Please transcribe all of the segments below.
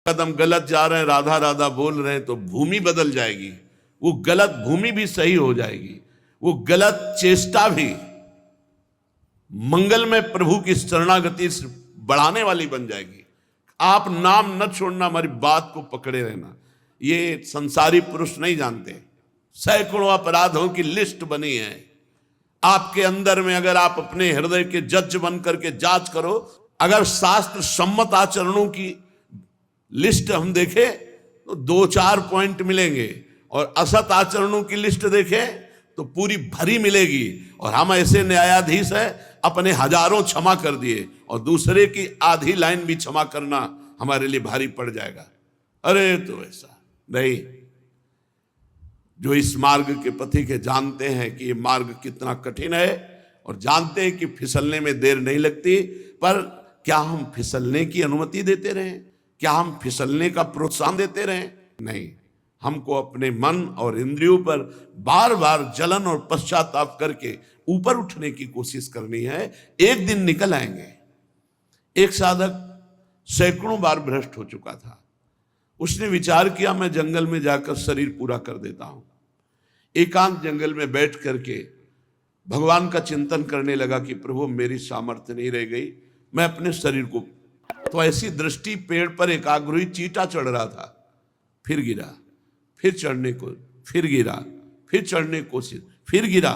कदम गलत जा रहे हैं, राधा राधा बोल रहे हैं, तो भूमि बदल जाएगी, वो गलत भूमि भी सही हो जाएगी, वो गलत चेष्टा भी मंगल में प्रभु की शरणागति बढ़ाने वाली बन जाएगी। आप नाम न छोड़ना, हमारी बात को पकड़े रहना। ये संसारी पुरुष नहीं जानते। सैकड़ों अपराधों की लिस्ट बनी है आपके अंदर में। अगर आप अपने हृदय के जज बन करके जांच करो, अगर शास्त्र सम्मत आचरणों की लिस्ट हम देखें तो 2-4 पॉइंट मिलेंगे, और असत आचरणों की लिस्ट देखें तो पूरी भरी मिलेगी। और हम ऐसे न्यायाधीश हैं, अपने हजारों क्षमा कर दिए और दूसरे की आधी लाइन भी क्षमा करना हमारे लिए भारी पड़ जाएगा। अरे तो ऐसा नहीं। जो इस मार्ग के पथिक के जानते हैं कि ये मार्ग कितना कठिन है, और जानते हैं कि फिसलने में देर नहीं लगती, पर क्या हम फिसलने की अनुमति देते रहें? क्या हम फिसलने का प्रोत्साहन देते रहें? नहीं, हमको अपने मन और इंद्रियों पर बार बार जलन और पश्चाताप करके ऊपर उठने की कोशिश करनी है। एक दिन निकल आएंगे। एक साधक सैकड़ों बार भ्रष्ट हो चुका था। उसने विचार किया, मैं जंगल में जाकर शरीर पूरा कर देता हूं। एकांत जंगल में बैठ करके भगवान का चिंतन करने लगा कि प्रभु मेरी सामर्थ्य नहीं रह गई, मैं अपने शरीर को। तो ऐसी दृष्टि, पेड़ पर एकाग्र चींटा चढ़ रहा था, फिर गिरा, फिर चढ़ने को, फिर गिरा, फिर चढ़ने की कोशिश, फिर गिरा,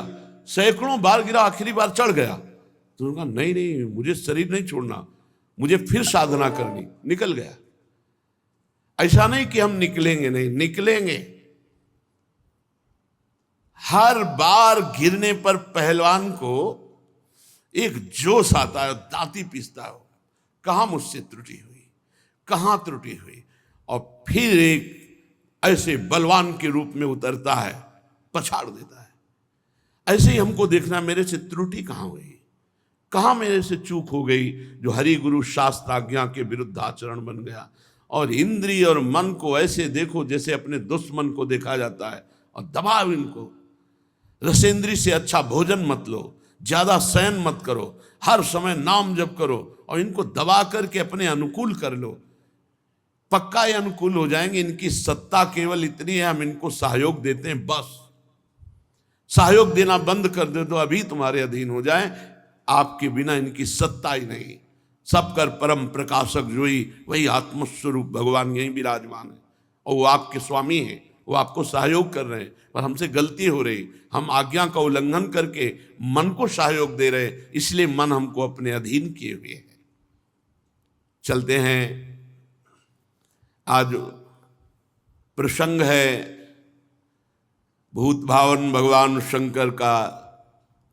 सैकड़ों बार गिरा, आखिरी बार चढ़ गया। तो उन्होंने कहा नहीं नहीं, मुझे शरीर नहीं छोड़ना, मुझे फिर साधना करनी। निकल गया। ऐसा नहीं कि हम निकलेंगे नहीं, निकलेंगे। हर बार गिरने पर पहलवान को एक जोश आता है, दांती पीसता हो, कहां मुझसे त्रुटि हुई, कहां त्रुटि हुई, और फिर एक ऐसे बलवान के रूप में उतरता है, पछाड़ देता है। ऐसे ही हमको देखना, मेरे से त्रुटि कहां हुई, कहां मेरे से चूक हो गई, जो हरि गुरु शास्त्र आज्ञा के विरुद्ध आचरण बन गया। और इंद्रिय और मन को ऐसे देखो जैसे अपने दुश्मन को देखा जाता है, और दबाव इनको। रसेंद्री से अच्छा भोजन मत लो, ज्यादा शयन मत करो, हर समय नाम जप करो, और इनको दबा करके अपने अनुकूल कर लो। पक्का ये अनुकूल हो जाएंगे। इनकी सत्ता केवल इतनी है, हम इनको सहयोग देते हैं, बस। सहयोग देना बंद कर दे तो अभी तुम्हारे अधीन हो जाए। आपके बिना इनकी सत्ता ही नहीं। सब कर परम प्रकाशक जोई, वही आत्मस्वरूप भगवान यही विराजमान है, और वो आपके स्वामी हैं, वो आपको सहयोग कर रहे हैं। पर हमसे गलती हो रही, हम आज्ञा का उल्लंघन करके मन को सहयोग दे रहे, इसलिए मन हमको अपने अधीन किए हुए है। चलते हैं। आज प्रसंग है भूत भावन भगवान शंकर का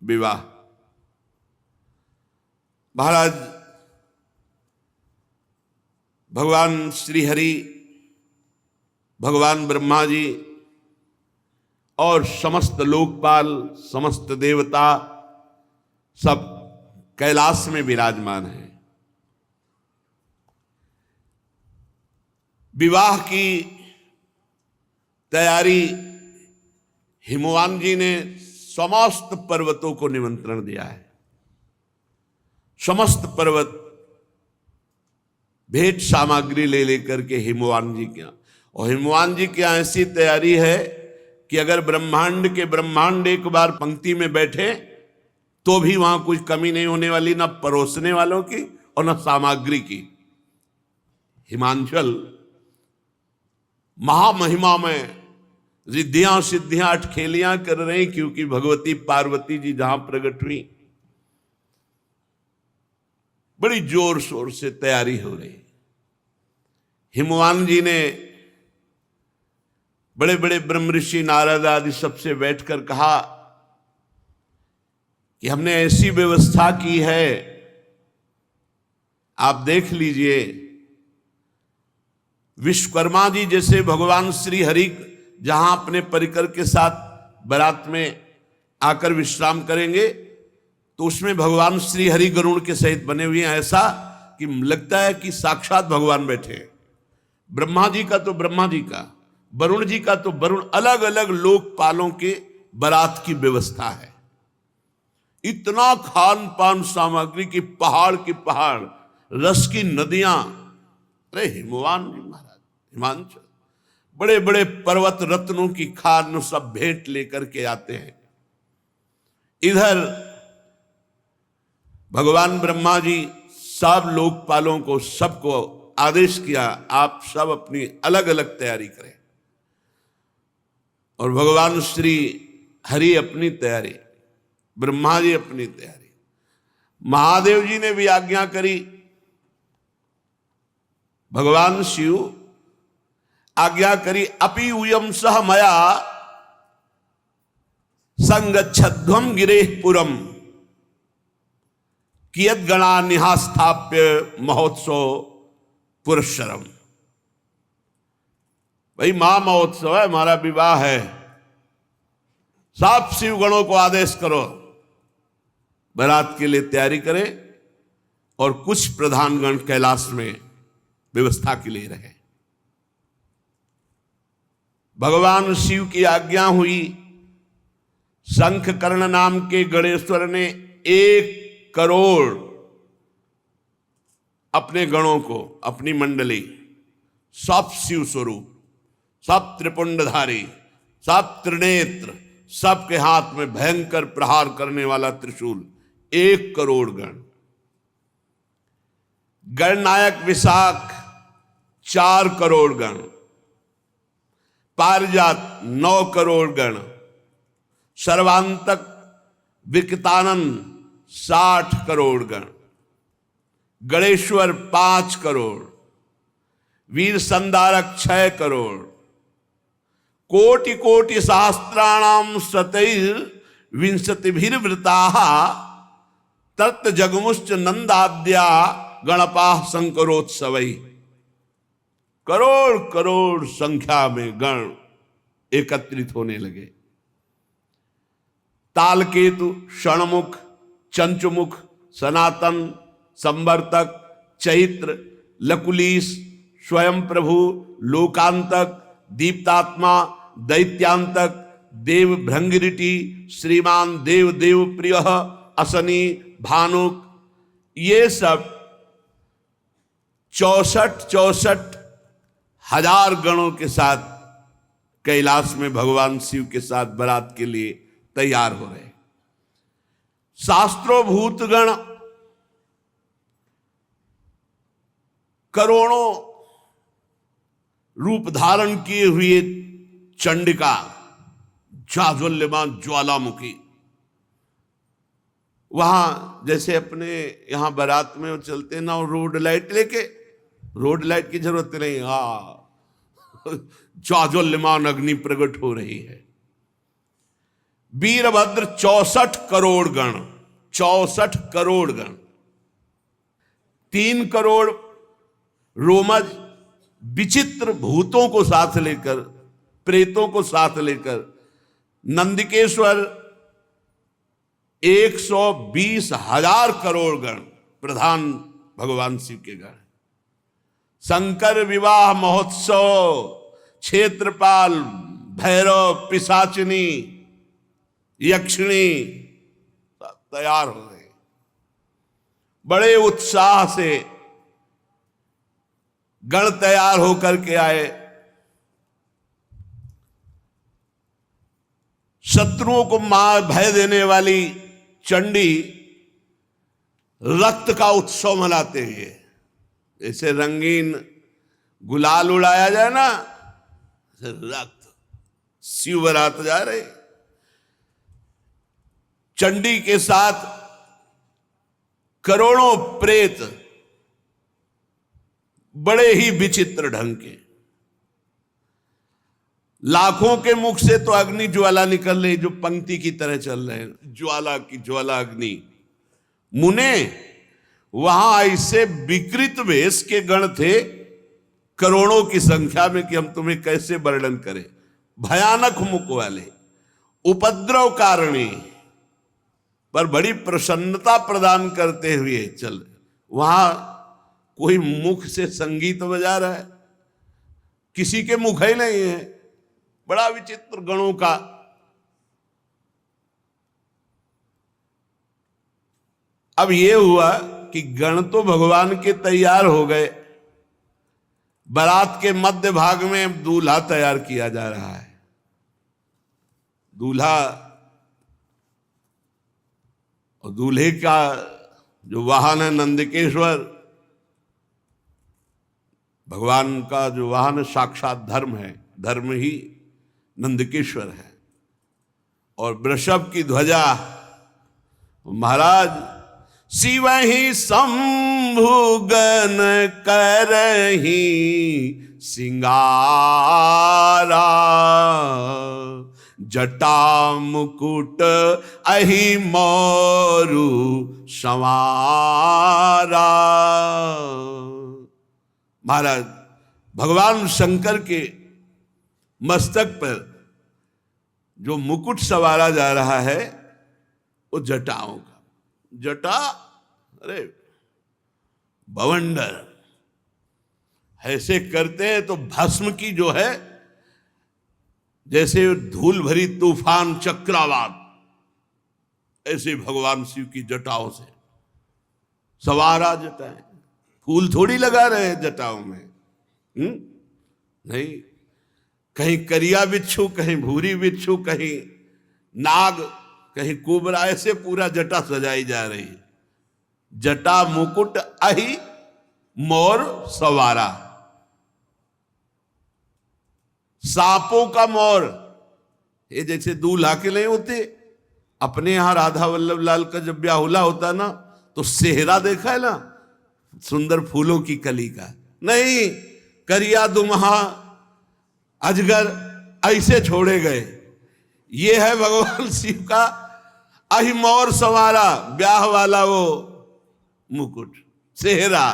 विवाह। महाराज भगवान श्री हरि, भगवान ब्रह्मा जी और समस्त लोकपाल, समस्त देवता सब कैलाश में विराजमान हैं। विवाह की तैयारी हिमवान जी ने समस्त पर्वतों को निमंत्रण दिया है। समस्त पर्वत भेंट सामग्री ले लेकर के हिमवान जी के, और हिमवान जी की ऐसी तैयारी है कि अगर ब्रह्मांड के ब्रह्मांड एक बार पंक्ति में बैठे तो भी वहां कुछ कमी नहीं होने वाली, ना परोसने वालों की और न सामग्री की। हिमांचल महामहिमा में रिद्धियां सिद्धियां अटखेलियां कर रहे हैं, क्योंकि भगवती पार्वती जी जहां प्रकट हुई, बड़ी जोर शोर से तैयारी हो रही। हिमवान जी ने बड़े बड़े ब्रह्म ऋषि नारद आदि सबसे बैठकर कहा कि हमने ऐसी व्यवस्था की है, आप देख लीजिए। विश्वकर्मा जी जैसे भगवान श्री हरि जहां अपने परिकर के साथ बारात में आकर विश्राम करेंगे, तो उसमें भगवान श्री हरि गरुड़ के सहित बने हुए हैं, ऐसा कि लगता है कि साक्षात भगवान बैठे हैं। ब्रह्मा जी का तो ब्रह्मा जी का, वरुण जी का तो वरुण, अलग अलग लोकपालों के बारात की व्यवस्था है। इतना खान पान सामग्री की पहाड़ की पहाड़, रस की नदियां, अरे हिमवान जी महाराज, हिमांचल, बड़े बड़े पर्वत रत्नों की खान सब भेंट लेकर के आते हैं। इधर भगवान ब्रह्मा जी सब लोकपालों को, सबको आदेश किया, आप सब अपनी अलग अलग तैयारी करें। और भगवान श्री हरि अपनी तैयारी, ब्रह्मा जी अपनी तैयारी, महादेव जी ने भी आज्ञा करी। भगवान शिव आज्ञा करी, अपि उयम सह मया संगच्छध्वम गिरेह पुरम कियत गणा निहास्थाप्य महोत्सव पुरस्सरम। भाई महा महोत्सव है, हमारा विवाह है, सब शिवगणों को आदेश करो बारात के लिए तैयारी करें, और कुछ प्रधानगण कैलाश में व्यवस्था के लिए रहे। भगवान शिव की आज्ञा हुई। शंख कर्ण नाम के गणेश्वर ने 1 करोड़ अपने गणों को, अपनी मंडली, सब शिव स्वरूप, सब त्रिपुंडधारी, सब त्रिनेत्र, सबके हाथ में भयंकर प्रहार करने वाला त्रिशूल, 1 करोड़ गण। गणनायक विशाख 4 करोड़ गण, पारिजात 9 करोड़ गण, सर्वांतक विकतानंद 60 करोड़ गण, गणेश्वर 5 करोड़, वीर संधारक 6 करोड़, कोटि कोटि सहस्त्राणाम शतैर विंशतिभिर्वृताः तत् जगमुश्च नंदाद्या गणपा शंकरोत्सवै। करोड़ करोड़ संख्या में गण एकत्रित होने लगे। तालकेतु, षणमुख, चंचुमुख, सनातन, संवर्तक, चैत्र, लकुलीश, स्वयं प्रभु, लोकांतक, दीप्तात्मा, दैत्यांतक, देव भृंगिरिटी, श्रीमान देव देव प्रिय, असनी, भानुक, ये सब 64 हजार गणों के साथ कैलाश में भगवान शिव के साथ बारात के लिए तैयार हो रहे। शास्त्रोभूत गण करोड़ों रूप धारण किए हुए चंडिका, जाज्वल्यमान ज्वालामुखी, वहां जैसे अपने यहां बारात में वो चलते ना रोड लाइट लेके, रोड लाइट की जरूरत नहीं, ज्वाज्वल्यमान अग्नि प्रकट हो रही है। वीरभद्र 64 करोड़ गण, 64 करोड़ गण, 3 करोड़ रोमज विचित्र भूतों को साथ लेकर, प्रेतों को साथ लेकर, नंदिकेश्वर 120,000 करोड़ गण, प्रधान भगवान शिव के गण। शंकर विवाह महोत्सव, क्षेत्रपाल, भैरव, पिशाचिनी, यक्षिणी तैयार हो गए। बड़े उत्साह से गण तैयार होकर के आए। शत्रुओं को मार भय देने वाली चंडी रक्त का उत्सव मनाते हैं। जैसे रंगीन गुलाल उड़ाया जाए ना, रक्त, शिव बारात जा रहे। चंडी के साथ करोड़ों प्रेत, बड़े ही विचित्र ढंग के। लाखों के मुख से तो अग्नि ज्वाला निकल रही, जो पंक्ति की तरह चल रहे हैं, ज्वाला की ज्वाला अग्नि। मुने वहां ऐसे विकृत वेश के गण थे करोड़ों की संख्या में कि हम तुम्हें कैसे वर्णन करें। भयानक मुख वाले, उपद्रव कारणी, पर बड़ी प्रसन्नता प्रदान करते हुए चल। वहां कोई मुख से संगीत बजा रहा है, किसी के मुख ही नहीं है। बड़ा विचित्र गणों का। अब यह हुआ कि गण तो भगवान के तैयार हो गए, बारात के मध्य भाग में दूल्हा तैयार किया जा रहा है। दूल्हा और दूल्हे का जो वाहन है नंदिकेश्वर, भगवान का जो वाहन साक्षात धर्म है, धर्म ही नंदिकेश्वर है। और वृषभ की ध्वजा महाराज शिव ही शंभु गण करही सिंगारा, जटा मुकुट अहि मोरु संवारा। महाराज भगवान शंकर के मस्तक पर जो मुकुट सवारा जा रहा है वो जटाओं का। जटा अरे बवंडर ऐसे करते हैं तो भस्म की जो है जैसे धूल भरी तूफान चक्रवात, ऐसे भगवान शिव की जटाओं से सवारा जटाएं। फूल थोड़ी लगा रहे हैं जटाओं में, नहीं, कहीं करिया बिच्छू, कहीं भूरी बिच्छू, कहीं नाग, कहीं कुबरा, ऐसे पूरा जटा सजाई जा रही है। जटा मुकुट अहि मोर सवारा, सांपों का मोर। ये जैसे दूल्हा के नहीं होते, अपने यहां राधा वल्लभ लाल का जब ब्याहुला होता ना तो सेहरा देखा है ना, सुंदर फूलों की कली का, नहीं, करिया दुमहा अजगर ऐसे छोड़े गए। ये है भगवान शिव का अहि मोर सवारा, ब्याह वाला वो मुकुट, सेहरा।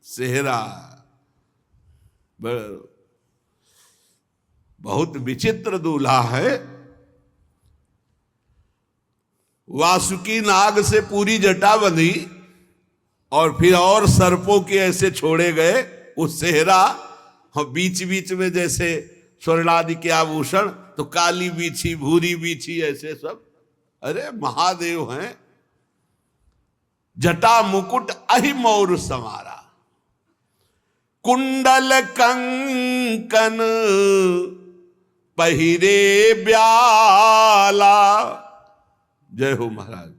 सेहरा बहुत विचित्र दूल्हा है। वासुकी नाग से पूरी जटा बंधी और फिर और सर्पों के ऐसे छोड़े गए वो सेहरा, और बीच बीच में जैसे स्वर्णादि के आभूषण, तो काली बीछी, भूरी बीछी, ऐसे सब। अरे महादेव हैं। जटा मुकुट अहि मोर संवारा, कुंडल कंकन पहिरे ब्याला। जय हो महाराज।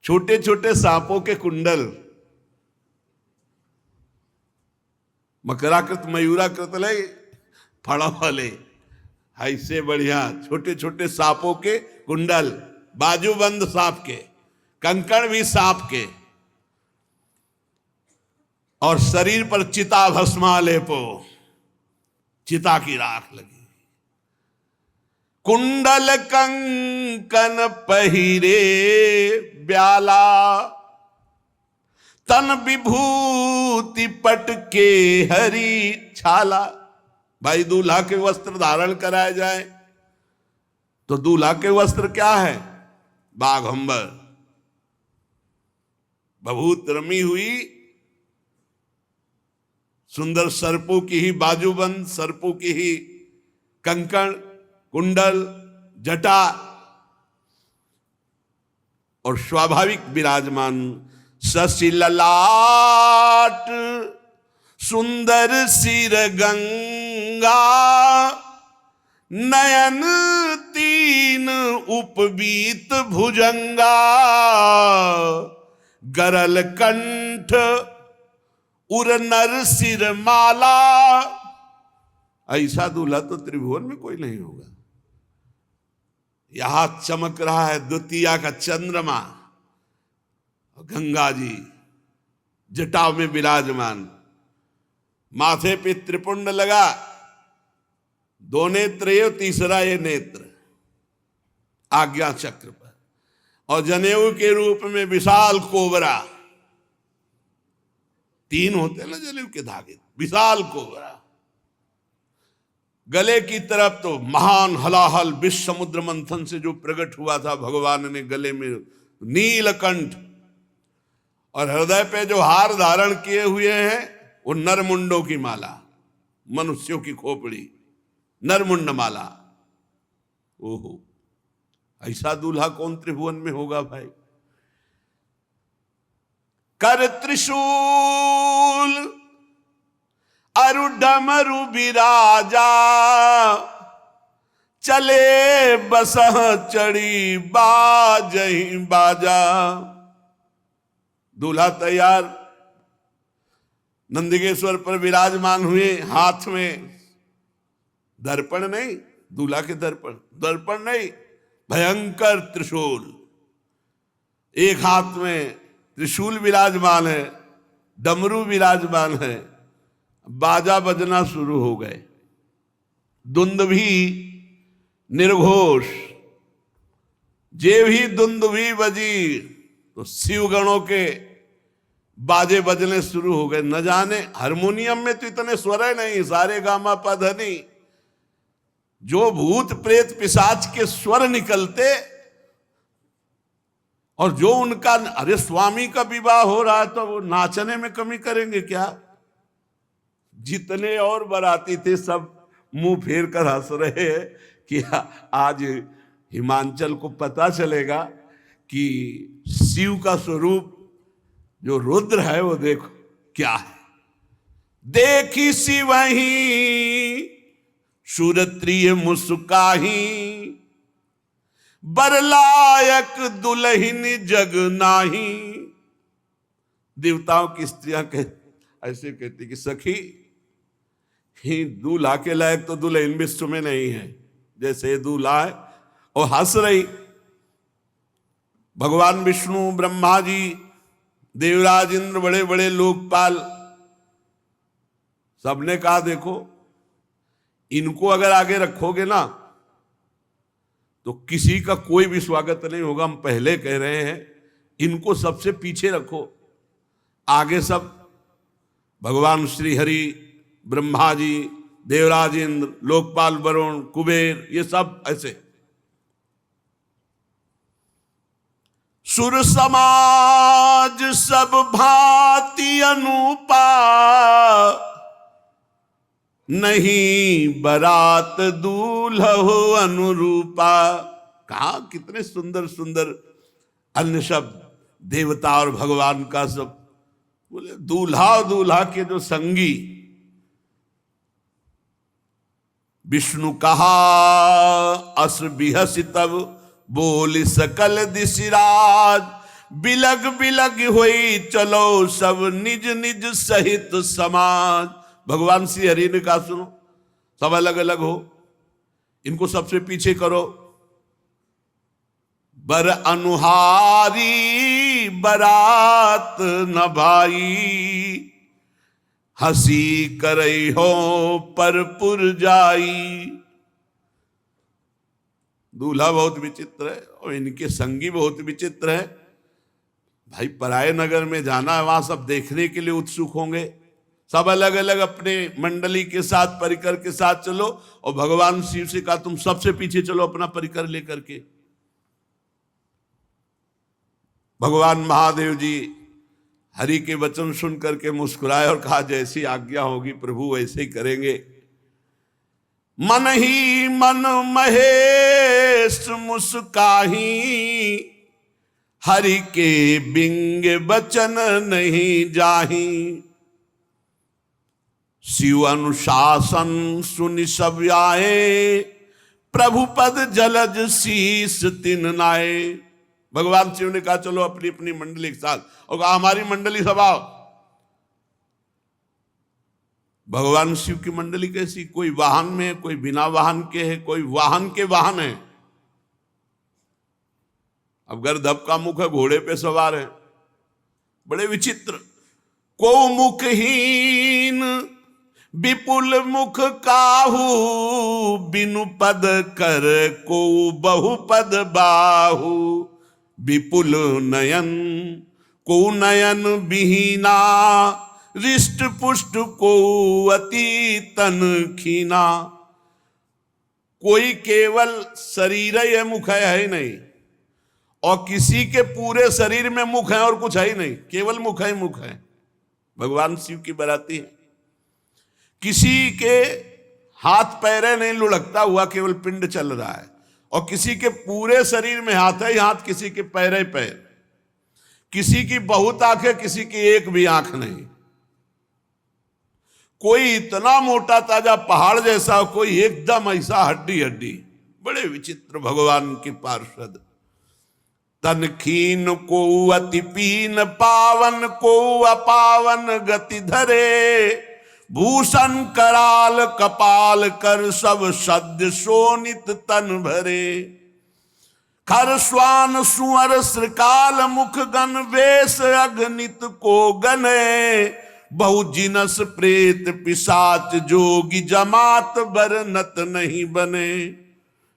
छोटे छोटे सांपों के कुंडल, मकराकृत मयूराकृत ले फड़ा वाले, ऐसे बढ़िया छोटे छोटे सांपों के कुंडल, बाजूबंद सांप के, कंकण भी सांप के, और शरीर पर चिता भस्मा लेपो, चिता की राख लगी। कुंडल कंकन पहिरे ब्याला, तन विभूति पट के हरी छाला। भाई दूल्हा के वस्त्र धारण कराए जाए तो दूल्हा के वस्त्र क्या है? बाघंबर, बभूत रमी हुई सुंदर सर्पों की ही बाजूबंद, सर्पों की ही कंकण, कुंडल, जटा, और स्वाभाविक विराजमान शशि ललाट, सुंदर सिर गंगा, नयन तीन उपवीत भुजंगा, गरल कंठ उर नर सिर माला। ऐसा दूल्हा तो त्रिभुवन में कोई नहीं होगा। यहां चमक रहा है द्वितीया का चंद्रमा, गंगा जी जटाव में विराजमान, माथे पे त्रिपुंड लगा, दो नेत्र ये, तीसरा ये नेत्र आज्ञा चक्र पर, और जनेऊ के रूप में विशाल कोबरा, तीन होते हैं ना जनेऊ के धागे, विशाल कोबरा। गले की तरफ तो महान हलाहल विश्व समुद्र मंथन से जो प्रकट हुआ था भगवान ने गले में नीलकंठ, और हृदय पे जो हार धारण किए हुए हैं वो नरमुंडों की माला, मनुष्यों की खोपड़ी, नरमुंड माला। ओहो, ऐसा दूल्हा कौन त्रिभुवन में होगा भाई? कर त्रिशूल अरु डमरु बिराजा, चले बसह चढ़ी बाजही बाजा। दूल्हा तैयार नंदिकेश्वर पर विराजमान हुए, हाथ में दर्पण नहीं, दूल्हा के दर्पण नहीं, भयंकर त्रिशूल, एक हाथ में त्रिशूल विराजमान है, डमरू विराजमान है, बाजा बजना शुरू हो गए, दुंदुभी निर्घोष, जे भी दुंदुभी बजी तो शिवगणों के बाजे बजने शुरू हो गए। न जाने हारमोनियम में तो इतने स्वर है नहीं, सारे गामा पधनी, जो भूत प्रेत पिशाच के स्वर निकलते, और जो उनका, अरे स्वामी का विवाह हो रहा है तो वो नाचने में कमी करेंगे क्या? जितने और बाराती थे सब मुंह फेर कर हंस रहे हैं कि आज हिमांचल को पता चलेगा कि शिव का स्वरूप जो रुद्र है वो देखो क्या है। देखी शिवही सुरत्रिय मुस्काही, बरलायक दुल्हिन जग नाही। देवताओं की स्त्रियां ऐसे कहती कि सखी, ही दूल्हा के लायक तो दुल्हन विश्व में नहीं है, जैसे दूल्हा है। और हंस रही। भगवान विष्णु, ब्रह्मा जी, देवराज इंद्र, बड़े बड़े लोकपाल, सबने कहा देखो इनको अगर आगे रखोगे ना तो किसी का कोई भी स्वागत नहीं होगा। हम पहले कह रहे हैं इनको सबसे पीछे रखो, आगे सब भगवान श्री हरि, ब्रह्मा जी, देवराज इंद्र, लोकपाल वरुण, कुबेर, ये सब ऐसे। सुर समाज सब भांति अनुपा, नहीं बरात दूल्हो अनुरूपा। कहा कितने सुंदर सुंदर अन्य शब्द, देवता और भगवान का सब। बोले दूल्हा और दूल्हा के जो संगी, विष्णु कहा अस बिहसि तब, बोल सकल दिशिराज, बिलग बिलग होई चलो सब निज निज सहित समाज। भगवान श्री हरि ने कहा सुनो, सब अलग अलग हो, इनको सबसे पीछे करो। बर अनुहारी बरात न भाई, हंसी करई हो पर पुर जाई। दूल्हा बहुत विचित्र है और इनके संगी बहुत विचित्र है। भाई पराये नगर में जाना है, वहां सब देखने के लिए उत्सुक होंगे, सब अलग अलग अपने मंडली के साथ, परिकर के साथ चलो। और भगवान शिव से कहा तुम सबसे पीछे चलो अपना परिकर लेकर के। भगवान महादेव जी हरि के वचन सुन करके मुस्कुराए और कहा जैसी आज्ञा होगी प्रभु वैसे ही करेंगे। मन ही मन महेश मुस्काही, हरि के बिंग बचन नहीं जाही। शिव अनुशासन सुनि सब आए, प्रभु पद जलज शीस तिन नाए। भगवान शिव ने कहा चलो अपनी अपनी मंडली के साथ, और कहा हमारी मंडली सब आओ। भगवान शिव की मंडली कैसी, कोई वाहन में है, कोई बिना वाहन के है, कोई वाहन के वाहन है। अब गर्दभ का मुख है, घोड़े पे सवार है, बड़े विचित्र। को मुखहीन विपुल मुख काहू, बिनु पद कर को बहुपद बाहू। विपुल नयन को नयन विहीना, रिष्ट पुष्ट को अति तन खीना। कोई केवल शरीर है, मुख है ही नहीं, और किसी के पूरे शरीर में मुख है और कुछ है ही नहीं, केवल मुख है मुख है। भगवान शिव की बराती है। किसी के हाथ पैरे नहीं लुढ़कता हुआ, केवल पिंड चल रहा है, और किसी के पूरे शरीर में हाथ है हाथ, किसी के पैर ही पैर। किसी की बहुत आंखें, किसी की एक भी आंख नहीं। कोई इतना मोटा ताजा पहाड़ जैसा, कोई एकदम ऐसा हड्डी हड्डी। बड़े विचित्र भगवान के पार्षद। तन खीन को अति पीन, पावन को अपावन गति धरे। भूषण कराल कपाल कर, सब सद्य शोणित तन भरे। खर स्वान सुअर श्रृकाल मुख गण, वेश अगणित को गने। बहु जिनस प्रेत पिशाच, जोगी जमात बरनत नहीं बने।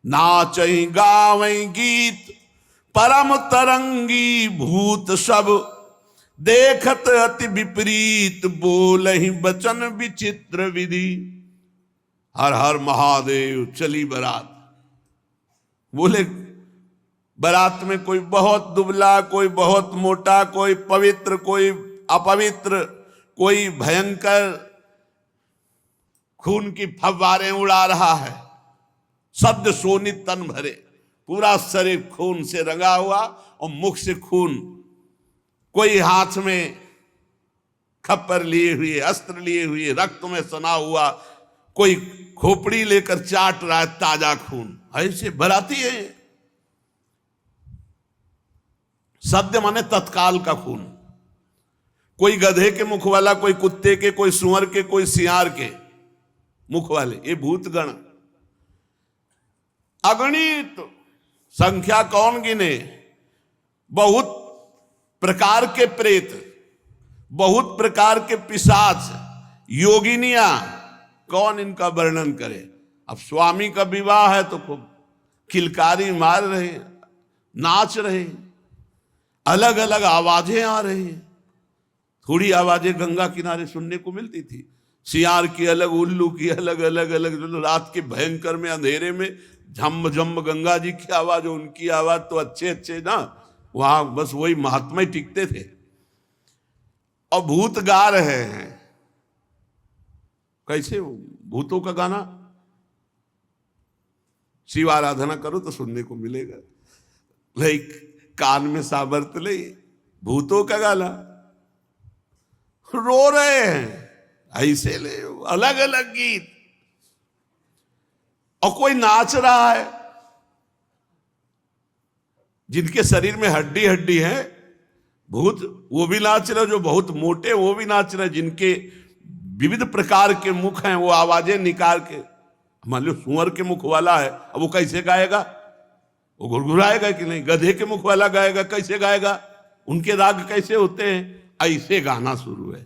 नाचई गावई गीत परम तरंगी, भूत सब देखत अति विपरीत। बोलहि बचन विचित्र विधि, हर हर महादेव चली बारात। बोले बारात में कोई बहुत दुबला, कोई बहुत मोटा, कोई पवित्र, कोई अपवित्र, कोई भयंकर खून की फव्वारें उड़ा रहा है। सद्य शोणित तन भरे, पूरा शरीर खून से रंगा हुआ और मुख से खून। कोई हाथ में खप्पर लिए हुए, अस्त्र लिए हुए, रक्त में सना हुआ, कोई खोपड़ी लेकर चाट रहा है ताजा खून। ऐसे बराती है। सद्य माने तत्काल का खून। कोई गधे के मुख वाला, कोई कुत्ते के, कोई सुअर के, कोई सियार के मुख वाले, ये भूतगण अगणित। संख्या कौन गिने। बहुत प्रकार के प्रेत, बहुत प्रकार के पिशाच, योगिनियां, कौन इनका वर्णन करे। अब स्वामी का विवाह है तो खूब किलकारी मार रहे, नाच रहे, अलग अलग आवाजें आ रही हैं। थोड़ी आवाजें गंगा किनारे सुनने को मिलती थी, सियार की अलग, उल्लू की अलग, अलग अलग। रात के भयंकर में अंधेरे में झम झम गंगा जी की आवाज, उनकी आवाज तो अच्छे अच्छे ना, वहां बस वही महात्मा ही टिकते थे। और भूत गा रहे हैं। कैसे भूतों का गाना। शिव आराधना करो तो सुनने को मिलेगा। लाइक कान में साबर्त ले, भूतों का गाना। रो रहे हैं ऐसे ले, अलग अलग गीत। और कोई नाच रहा है। जिनके शरीर में हड्डी हड्डी है भूत, वो भी नाच रहे। जो बहुत मोटे वो भी नाच रहे। जिनके विविध प्रकार के मुख हैं, वो आवाजें निकाल के। मान लो सुअर के मुख वाला है, अब वो कैसे गाएगा। वो गुड़गुड़ाएगा कि नहीं। गधे के मुख वाला गाएगा, कैसे गाएगा। उनके राग कैसे होते हैं। ऐसे गाना शुरू है।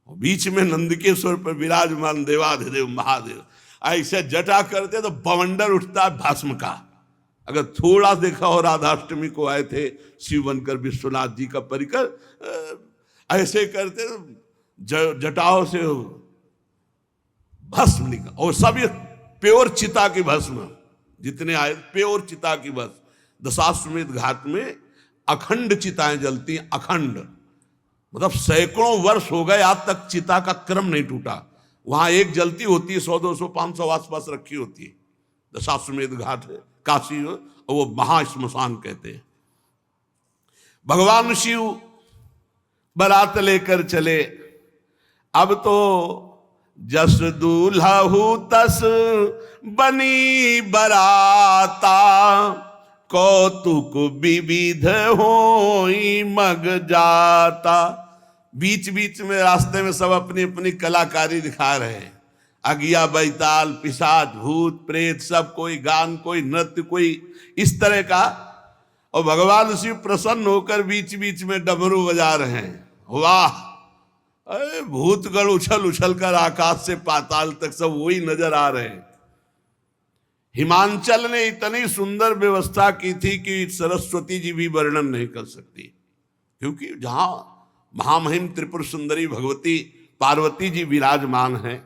और बीच में नंदकेश्वर पर विराजमान देवाधिदेव महादेव ऐसे जटा करते तो बवंडर उठता है भस्म का। अगर थोड़ा देखा हो, राधाष्टमी को आए थे शिव बनकर विश्वनाथ जी का परिकर, ऐसे करते जटाओं से भस्म निकल। और सब ये प्योर चिता की भस्म, जितने आए प्योर चिता की भस्म। दशाश्वमेध घाट में अखंड चिताएं जलती हैं, अखंड। मतलब सैकड़ों वर्ष हो गए आज तक चिता का क्रम नहीं टूटा। वहां एक जलती होती है, 100, 200, 500 आसपास रखी होती है। दशाश्वमेध घाट है काशी, और वो महाश्मशान कहते हैं। भगवान शिव बारात लेकर चले। अब तो जस दूल्हा हूं तस बनी बराता, कौतुक विविध होई मग जाता। बीच बीच में रास्ते में सब अपनी अपनी कलाकारी दिखा रहे हैं। अगिया, बैताल, पिशाच, भूत, प्रेत, सब कोई गान, कोई नृत्य, कोई इस तरह का। और भगवान शिव प्रसन्न होकर बीच बीच में डमरू बजा रहे हैं। वाह! अरे भूतगण उछल उछल कर आकाश से पाताल तक सब वही नजर आ रहे हैं। हिमांचल ने इतनी सुंदर व्यवस्था की थी कि सरस्वती जी भी वर्णन नहीं कर सकती। क्योंकि जहां महामहिम त्रिपुर सुंदरी भगवती पार्वती जी विराजमान हैं,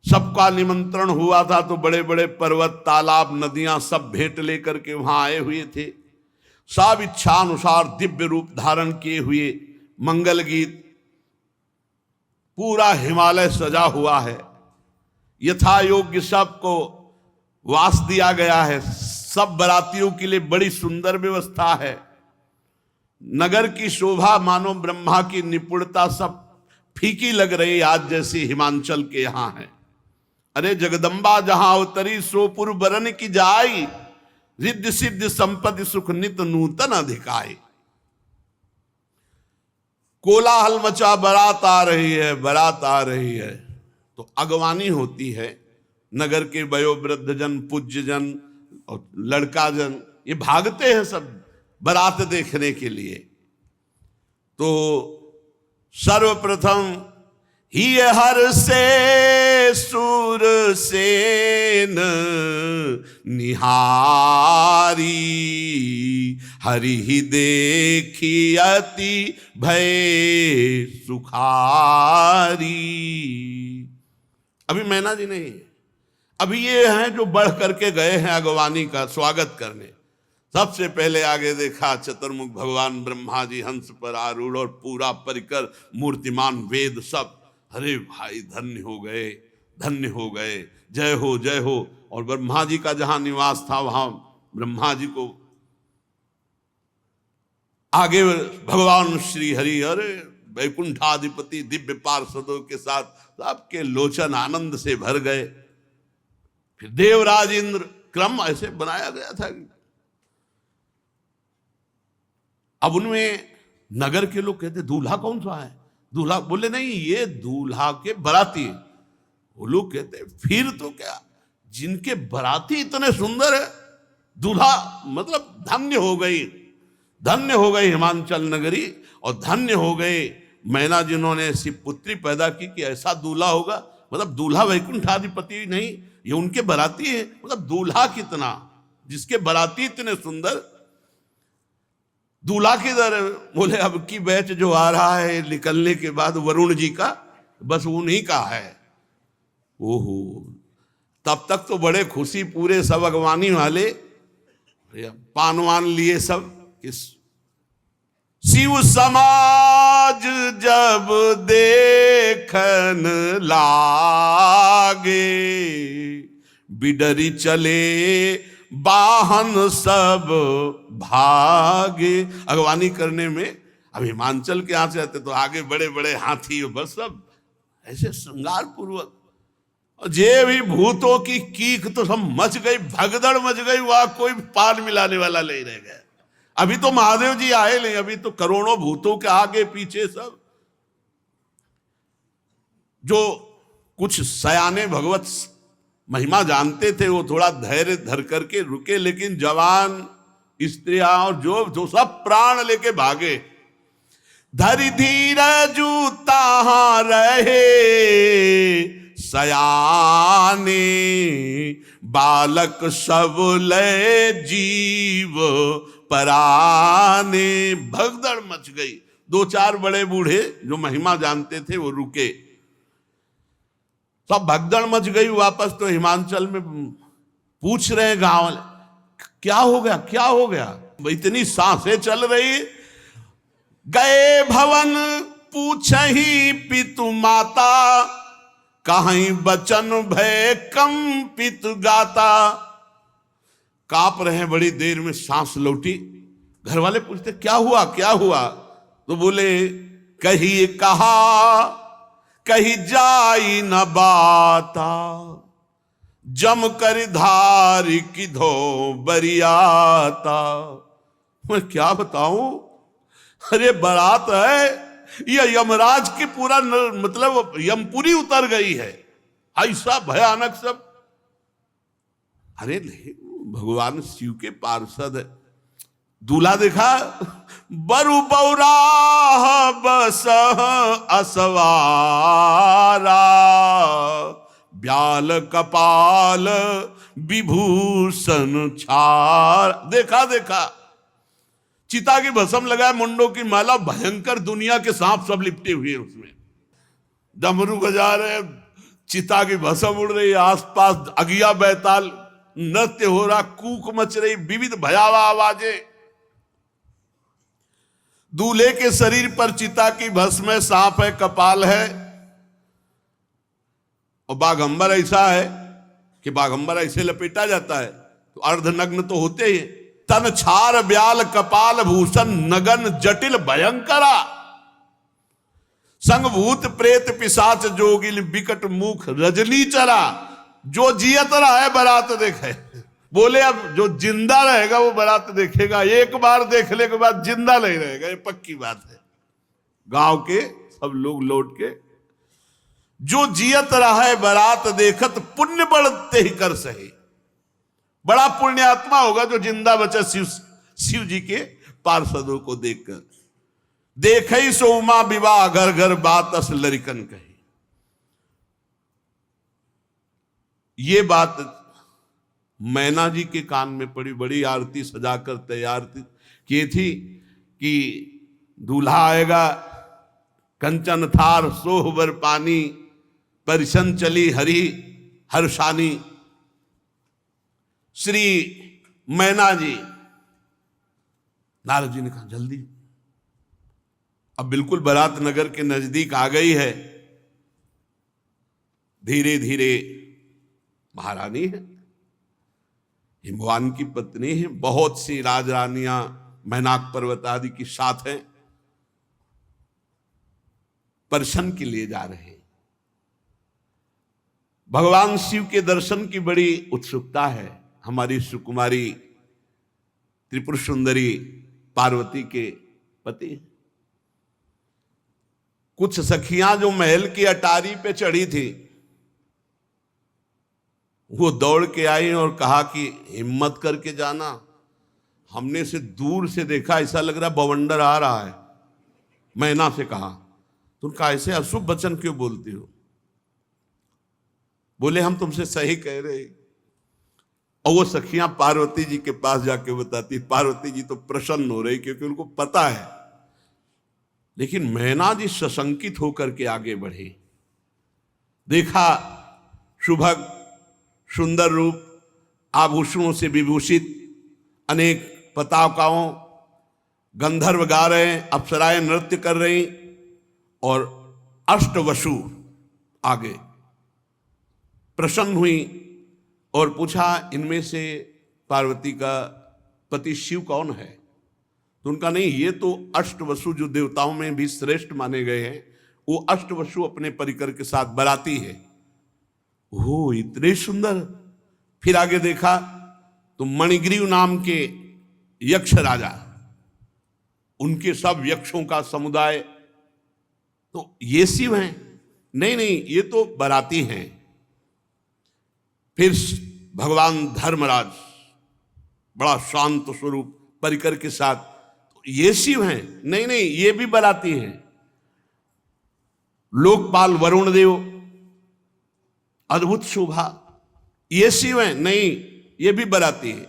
सबका निमंत्रण हुआ था। तो बड़े बड़े पर्वत, तालाब, नदियां सब भेंट लेकर के वहां आए हुए थे। सब इच्छानुसार दिव्य रूप धारण किए हुए, मंगल गीत, पूरा हिमालय सजा हुआ है। यथा योग्य सबको वास दिया गया है। सब बरातियों के लिए बड़ी सुंदर व्यवस्था है। नगर की शोभा मानो ब्रह्मा की निपुणता सब फीकी लग रही आज जैसी हिमांचल के यहां है। अरे जगदम्बा जहां अवतरी सोपुर बरन की जाई, रिद्धि सिद्धि संपत्ति सुख नित नूतन अधिकाई। कोलाहल मचा, बारात आ रही है, बारात आ रही है, तो अगवानी होती है। नगर के वयोवृद्ध जन, पूज्य जन और लड़का जन ये भागते हैं सब बारात देखने के लिए। तो सर्वप्रथम ही हर से सूर सेन निहारी, हरि ही देखी अति भय सुखारी। अभी मैना जी नहीं, अभी ये हैं जो बढ़ करके गए हैं अगवानी का स्वागत करने। सबसे पहले आगे देखा चतुर्मुख भगवान ब्रह्मा जी हंस पर आरूढ़ और पूरा परिकर मूर्तिमान वेद सब। अरे भाई धन्य हो गए, धन्य हो गए, जय हो जय हो। और ब्रह्मा जी का जहां निवास था वहां ब्रह्मा जी को आगे भगवान श्री हरि और वैकुंठाधिपति दिव्य पार्षदों के साथ सबके लोचन आनंद से भर गए। फिर देवराज इंद्र, क्रम ऐसे बनाया गया था। अब उनमें नगर के लोग कहते दूल्हा कौन सा है? दूल्हा बोले नहीं, ये दूल्हा के बराती। वो लोग कहते फिर तो क्या, जिनके बराती इतने सुंदर है, दूल्हा मतलब धन्य हो गई, धन्य हो गई हिमांचल नगरी और धन्य हो गए मैना जिन्होंने ऐसी पुत्री पैदा की कि ऐसा दूल्हा होगा। मतलब दूल्हा वैकुंठाधिपति नहीं, ये उनके बराती है। मतलब दूल्हा कितना, जिसके बराती इतने सुंदर। दूल्हा किधर? बोले अब की बैच जो आ रहा है निकलने के बाद वरुण जी का, बस उन्हीं का है। ओहो, तब तक तो बड़े खुशी पूरे सब अगवानी वाले पानवान लिए सब। किस शिव समाज जब देखन लागे, बिडरी चले वाहन सब भागे। अगवानी करने में अब हिमांचल के यहां से आते तो आगे बड़े बड़े हाथी, बस सब ऐसे श्रृंगार पूर्वक। जे भी भूतों की कीक तो सब मच गई, भगदड़ मच गई, वहां कोई पार मिलाने वाला नहीं रह गया। अभी तो महादेव जी आए नहीं, अभी तो करोड़ों भूतों के आगे पीछे सब। जो कुछ सयाने भगवत महिमा जानते थे वो थोड़ा धैर्य धर करके रुके, लेकिन जवान स्त्रियां और जो सब प्राण लेके भागे। धरि धीर जूता रहे सयाने, बालक सब ले जीव पराने। भगदड़ मच गई। दो चार बड़े बूढ़े जो महिमा जानते थे वो रुके, सब भगदड़ मच गई। वापस तो हिमांचल में पूछ रहे हैं गांव वाले, क्या हो गया, क्या हो गया? इतनी सांसें चल रही। गए भवन पूछही पितु माता, कहीं बचन भय कंपित गाता। कांप रहे हैं, बड़ी देर में सांस लौटी। घर वाले पूछते क्या हुआ, क्या हुआ? तो बोले कहीं कहा कहीं जाई न बाता, जम कर धार की धो बरियाता। मैं क्या बताऊं, अरे बारात है, ये यमराज की पूरा मतलब यमपुरी उतर गई है, ऐसा भयानक सब। अरे नहीं, भगवान शिव के पार्षद है। दूल्हा देखा, बरु बौराह बस असवारा, ब्याल कपाल विभूषण छार। देखा देखा, चिता की भस्म लगाए, मुंडों की माला, भयंकर दुनिया के सांप सब लिपटे हुए उसमें। डमरू बजा रहे, चिता की भस्म उड़ रही, आसपास अगिया बैताल नृत्य हो रहा, कूक मच रही, विविध भयावह आवाजें। दूल्हे के शरीर पर चिता की भस्म है, सांप है, कपाल है, और बाघंबर ऐसा है कि बाघंबर ऐसे लपेटा जाता है तो अर्धनग्न तो होते ही। तन छार ब्याल कपाल भूषण नगन जटिल भयंकरा, संग भूत प्रेत पिशाच जोगिल बिकट मुख रजनी चरा। जो जियत रहा है बारात देखे। बोले अब जो जिंदा रहेगा वो बारात देखेगा, एक बार देखने के बाद जिंदा नहीं रहेगा, ये पक्की बात है। गांव के सब लोग लौट के, जो जियत रहा है बारात देखत पुण्य बढ़ते ही कर सही। बड़ा पुण्यात्मा होगा जो जिंदा बचा शिव जी के पार्षदों को देखकर। देखे सो उमा विवाह घर घर बात अस लरिकन कही। ये बात मैना जी के कान में पड़ी। बड़ी आरती सजाकर तैयार की थी कि दूल्हा आएगा, कंचन थार सोहबर पानी, परिशन चली हरि हर्षानी। श्री मैना जी, नारद जी ने कहा जल्दी, अब बिल्कुल बारात नगर के नजदीक आ गई है। धीरे धीरे महारानी है, हिमवान की पत्नी है, बहुत सी राजरानियां मैनाक पर्वत आदि की साथ हैं, दर्शन के लिए जा रहे हैं। भगवान शिव के दर्शन की बड़ी उत्सुकता है हमारी सुकुमारी त्रिपुर सुंदरी पार्वती के पति। कुछ सखियां जो महल की अटारी पे चढ़ी थी, वो दौड़ के आई और कहा कि हिम्मत करके जाना, हमने से दूर से देखा, ऐसा लग रहा बवंडर आ रहा है। मैना से कहा, तुम कहा ऐसे अशुभ वचन क्यों बोलती हो? बोले हम तुमसे सही कह रहे। और वो सखियां पार्वती जी के पास जाके बताती, पार्वती जी तो प्रसन्न हो रही क्योंकि उनको पता है। लेकिन मैना जी सशंकित होकर के आगे बढ़े। देखा सुभग सुंदर रूप, आभूषणों से विभूषित, अनेक पताकाओं, गंधर्व गा रहे हैं, अप्सराएं नृत्य कर रही, और अष्टवसु आगे प्रसन्न हुई और पूछा इनमें से पार्वती का पति शिव कौन है? तो उनका नहीं, ये तो अष्टवसु जो देवताओं में भी श्रेष्ठ माने गए हैं, वो अष्टवसु अपने परिकर के साथ बराती है। ओ इतने सुंदर। फिर आगे देखा तो मणिग्रीव नाम के यक्ष राजा, उनके सब यक्षों का समुदाय, तो ये शिव हैं? नहीं नहीं, ये तो बराती हैं। फिर भगवान धर्मराज बड़ा शांत स्वरूप परिकर के साथ, तो ये शिव हैं? नहीं नहीं, ये भी बराती हैं। लोकपाल वरुण देव, अद्भुत शोभा, ये शिव हैं? नहीं, ये भी बराती है।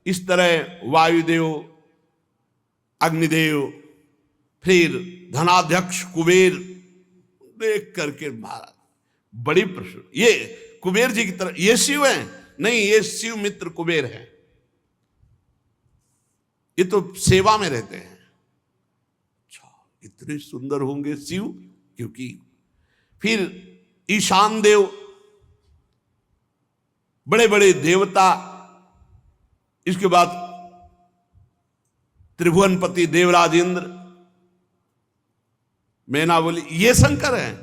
इस तरह वायुदेव, अग्निदेव, फिर धनाध्यक्ष कुबेर, देख करके महाराज बड़ी प्रसन्न। ये कुबेर जी की तरह, ये शिव हैं? नहीं, ये शिव मित्र कुबेर हैं, ये तो सेवा में रहते हैं। अच्छा, इतने सुंदर होंगे शिव, क्योंकि फिर ईशान देव, बड़े बड़े देवता, इसके बाद त्रिभुवनपति देवराज इंद्र। मैना बोली ये शंकर हैं?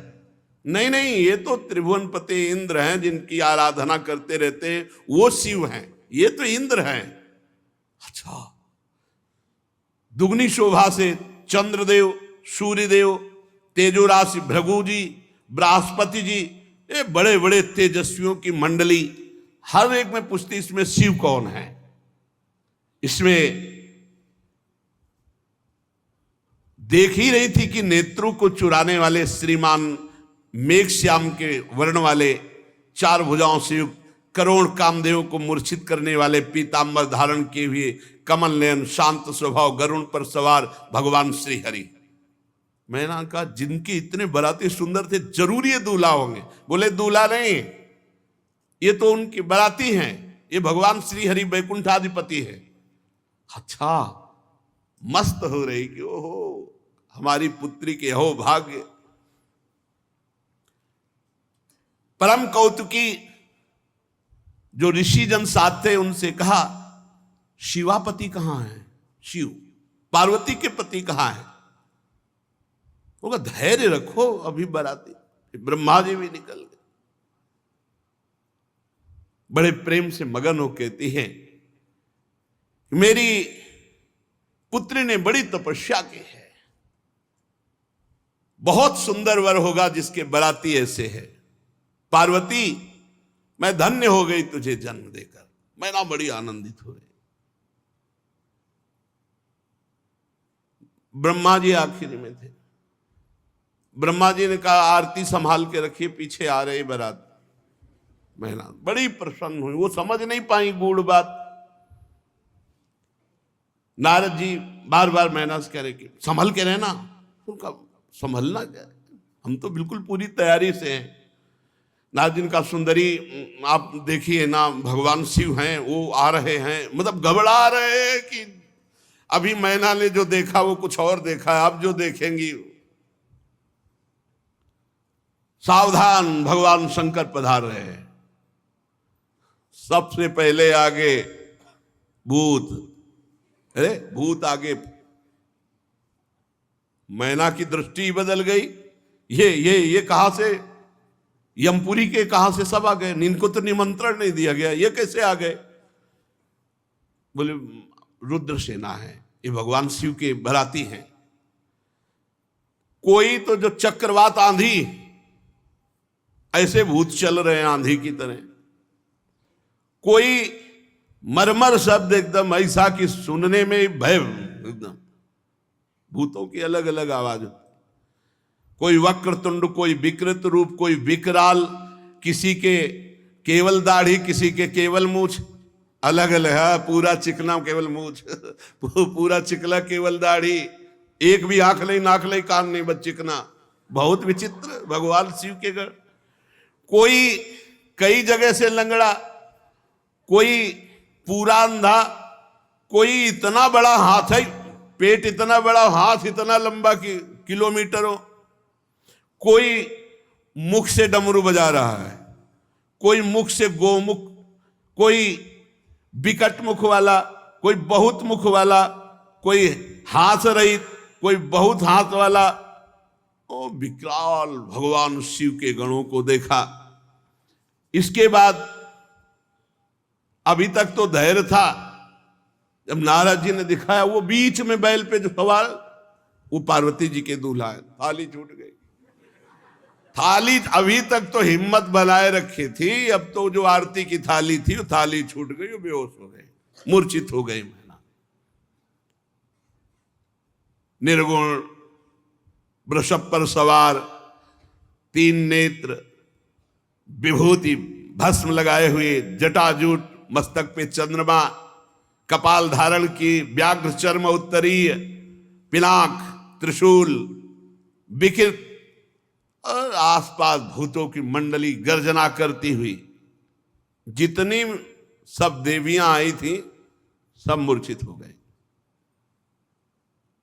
नहीं नहीं, ये तो त्रिभुवनपति इंद्र हैं, जिनकी आराधना करते रहते हैं, वो शिव हैं, ये तो इंद्र हैं। अच्छा, दुगनी शोभा से चंद्रदेव, सूर्यदेव, तेजो राशि भृगु जी, बृहस्पति जी, ये बड़े बड़े तेजस्वियों की मंडली, हर एक में पूछती इसमें शिव कौन है। इसमें देख ही रही थी कि नेत्रों को चुराने वाले श्रीमान मेघश्याम के वर्ण वाले, चार भुजाओं से युक्त, करोड़ कामदेव को मूर्छित करने वाले, पीतांबर धारण किए हुए, कमल नयन, शांत स्वभाव, गरुण पर सवार भगवान श्री हरि। मैंने कहा जिनके इतने बराती सुंदर थे, जरूर ये दूल्हा होंगे। बोले दूल्हा नहीं, ये तो उनके बराती हैं, ये भगवान श्री हरि वैकुंठाधिपति है। अच्छा, मस्त हो रही कि ओहो हमारी पुत्री के हो भाग्य। परम कौतुकी जो ऋषि जन साथ थे, उनसे कहा शिवापति कहां है? शिव। पार्वती के पति कहां है? होगा धैर्य रखो, अभी बराती। ब्रह्मा जी भी निकल गए, बड़े प्रेम से मगन हो कहती हैं, मेरी पुत्री ने बड़ी तपस्या की है, बहुत सुंदर वर होगा जिसके बराती ऐसे है। पार्वती, मैं धन्य हो गई तुझे जन्म देकर, मैं ना बड़ी आनंदित हो रही। ब्रह्मा जी आखिरी में थे। ब्रह्मा जी ने कहा आरती संभाल के रखिए, पीछे आ रही बारात। मैना बड़ी प्रसन्न हुई, वो समझ नहीं पाई गूढ़ बात। नारद जी बार बार मैना से कह रहे कि संभल के रहना। उनका संभलना क्या है, हम तो बिल्कुल पूरी तैयारी से हैं। नारद जी का सुंदरी आप देखिए ना, भगवान शिव हैं, वो आ रहे हैं, मतलब घबरा रहे हैं कि अभी मैना ने जो देखा वो कुछ और देखा है, अब जो देखेंगी। सावधान, भगवान शंकर पधार रहे हैं। सबसे पहले आगे भूत, अरे भूत आगे। मैना की दृष्टि बदल गई। ये कहां से, यमपुरी के कहां से सब आ गए? इनको तो निमंत्रण नहीं दिया गया, ये कैसे आ गए? बोले रुद्र सेना है, ये भगवान शिव के बराती हैं। कोई तो जो चक्रवात आंधी, ऐसे भूत चल रहे हैं आंधी की तरह। कोई मरमर शब्द एकदम ऐसा कि सुनने में भय, एकदम भूतों की अलग अलग आवाज। कोई वक्रतुंड, कोई विकृत रूप, कोई विकराल, किसी के केवल दाढ़ी, किसी के केवल मूछ, अलग अलग है। पूरा चिकना केवल मूछ, पूरा चिकला केवल दाढ़ी, एक भी आंख नहीं, नाक नहीं, कान नहीं, बस चिकना। बहुत विचित्र भगवान शिव के गढ़। कोई कई जगह से लंगड़ा, कोई पूरा अंधा, कोई इतना बड़ा हाथ है, पेट इतना बड़ा, हाथ इतना लंबा कि किलोमीटरों। कोई मुख से डमरू बजा रहा है, कोई मुख से गोमुख, कोई विकट मुख वाला, कोई बहुत मुख वाला, कोई हाथ रहित, कोई बहुत हाथ वाला। ओ विकराल भगवान शिव के गणों को देखा। इसके बाद अभी तक तो धैर्य था, जब नारद जी ने दिखाया वो बीच में बैल पे जो सवार, वो पार्वती जी के दूल्हा है। थाली छूट गई। थाली अभी तक तो हिम्मत बनाए रखी थी, अब तो जो आरती की थाली थी वो थाली छूट गई, वो बेहोश हो गई, मूर्छित हो गई। मैना निर्गुण, वृषभ पर सवार, 3 नेत्र, विभूति भस्म लगाए हुए, जटाजूट, मस्तक पे चंद्रमा, कपाल धारण की, व्याघ्र चर्म उत्तरीय, पिनाक, त्रिशूल, विकृत, और आसपास भूतों की मंडली गर्जना करती हुई। जितनी सब देवियां आई थी सब मूर्छित हो गए।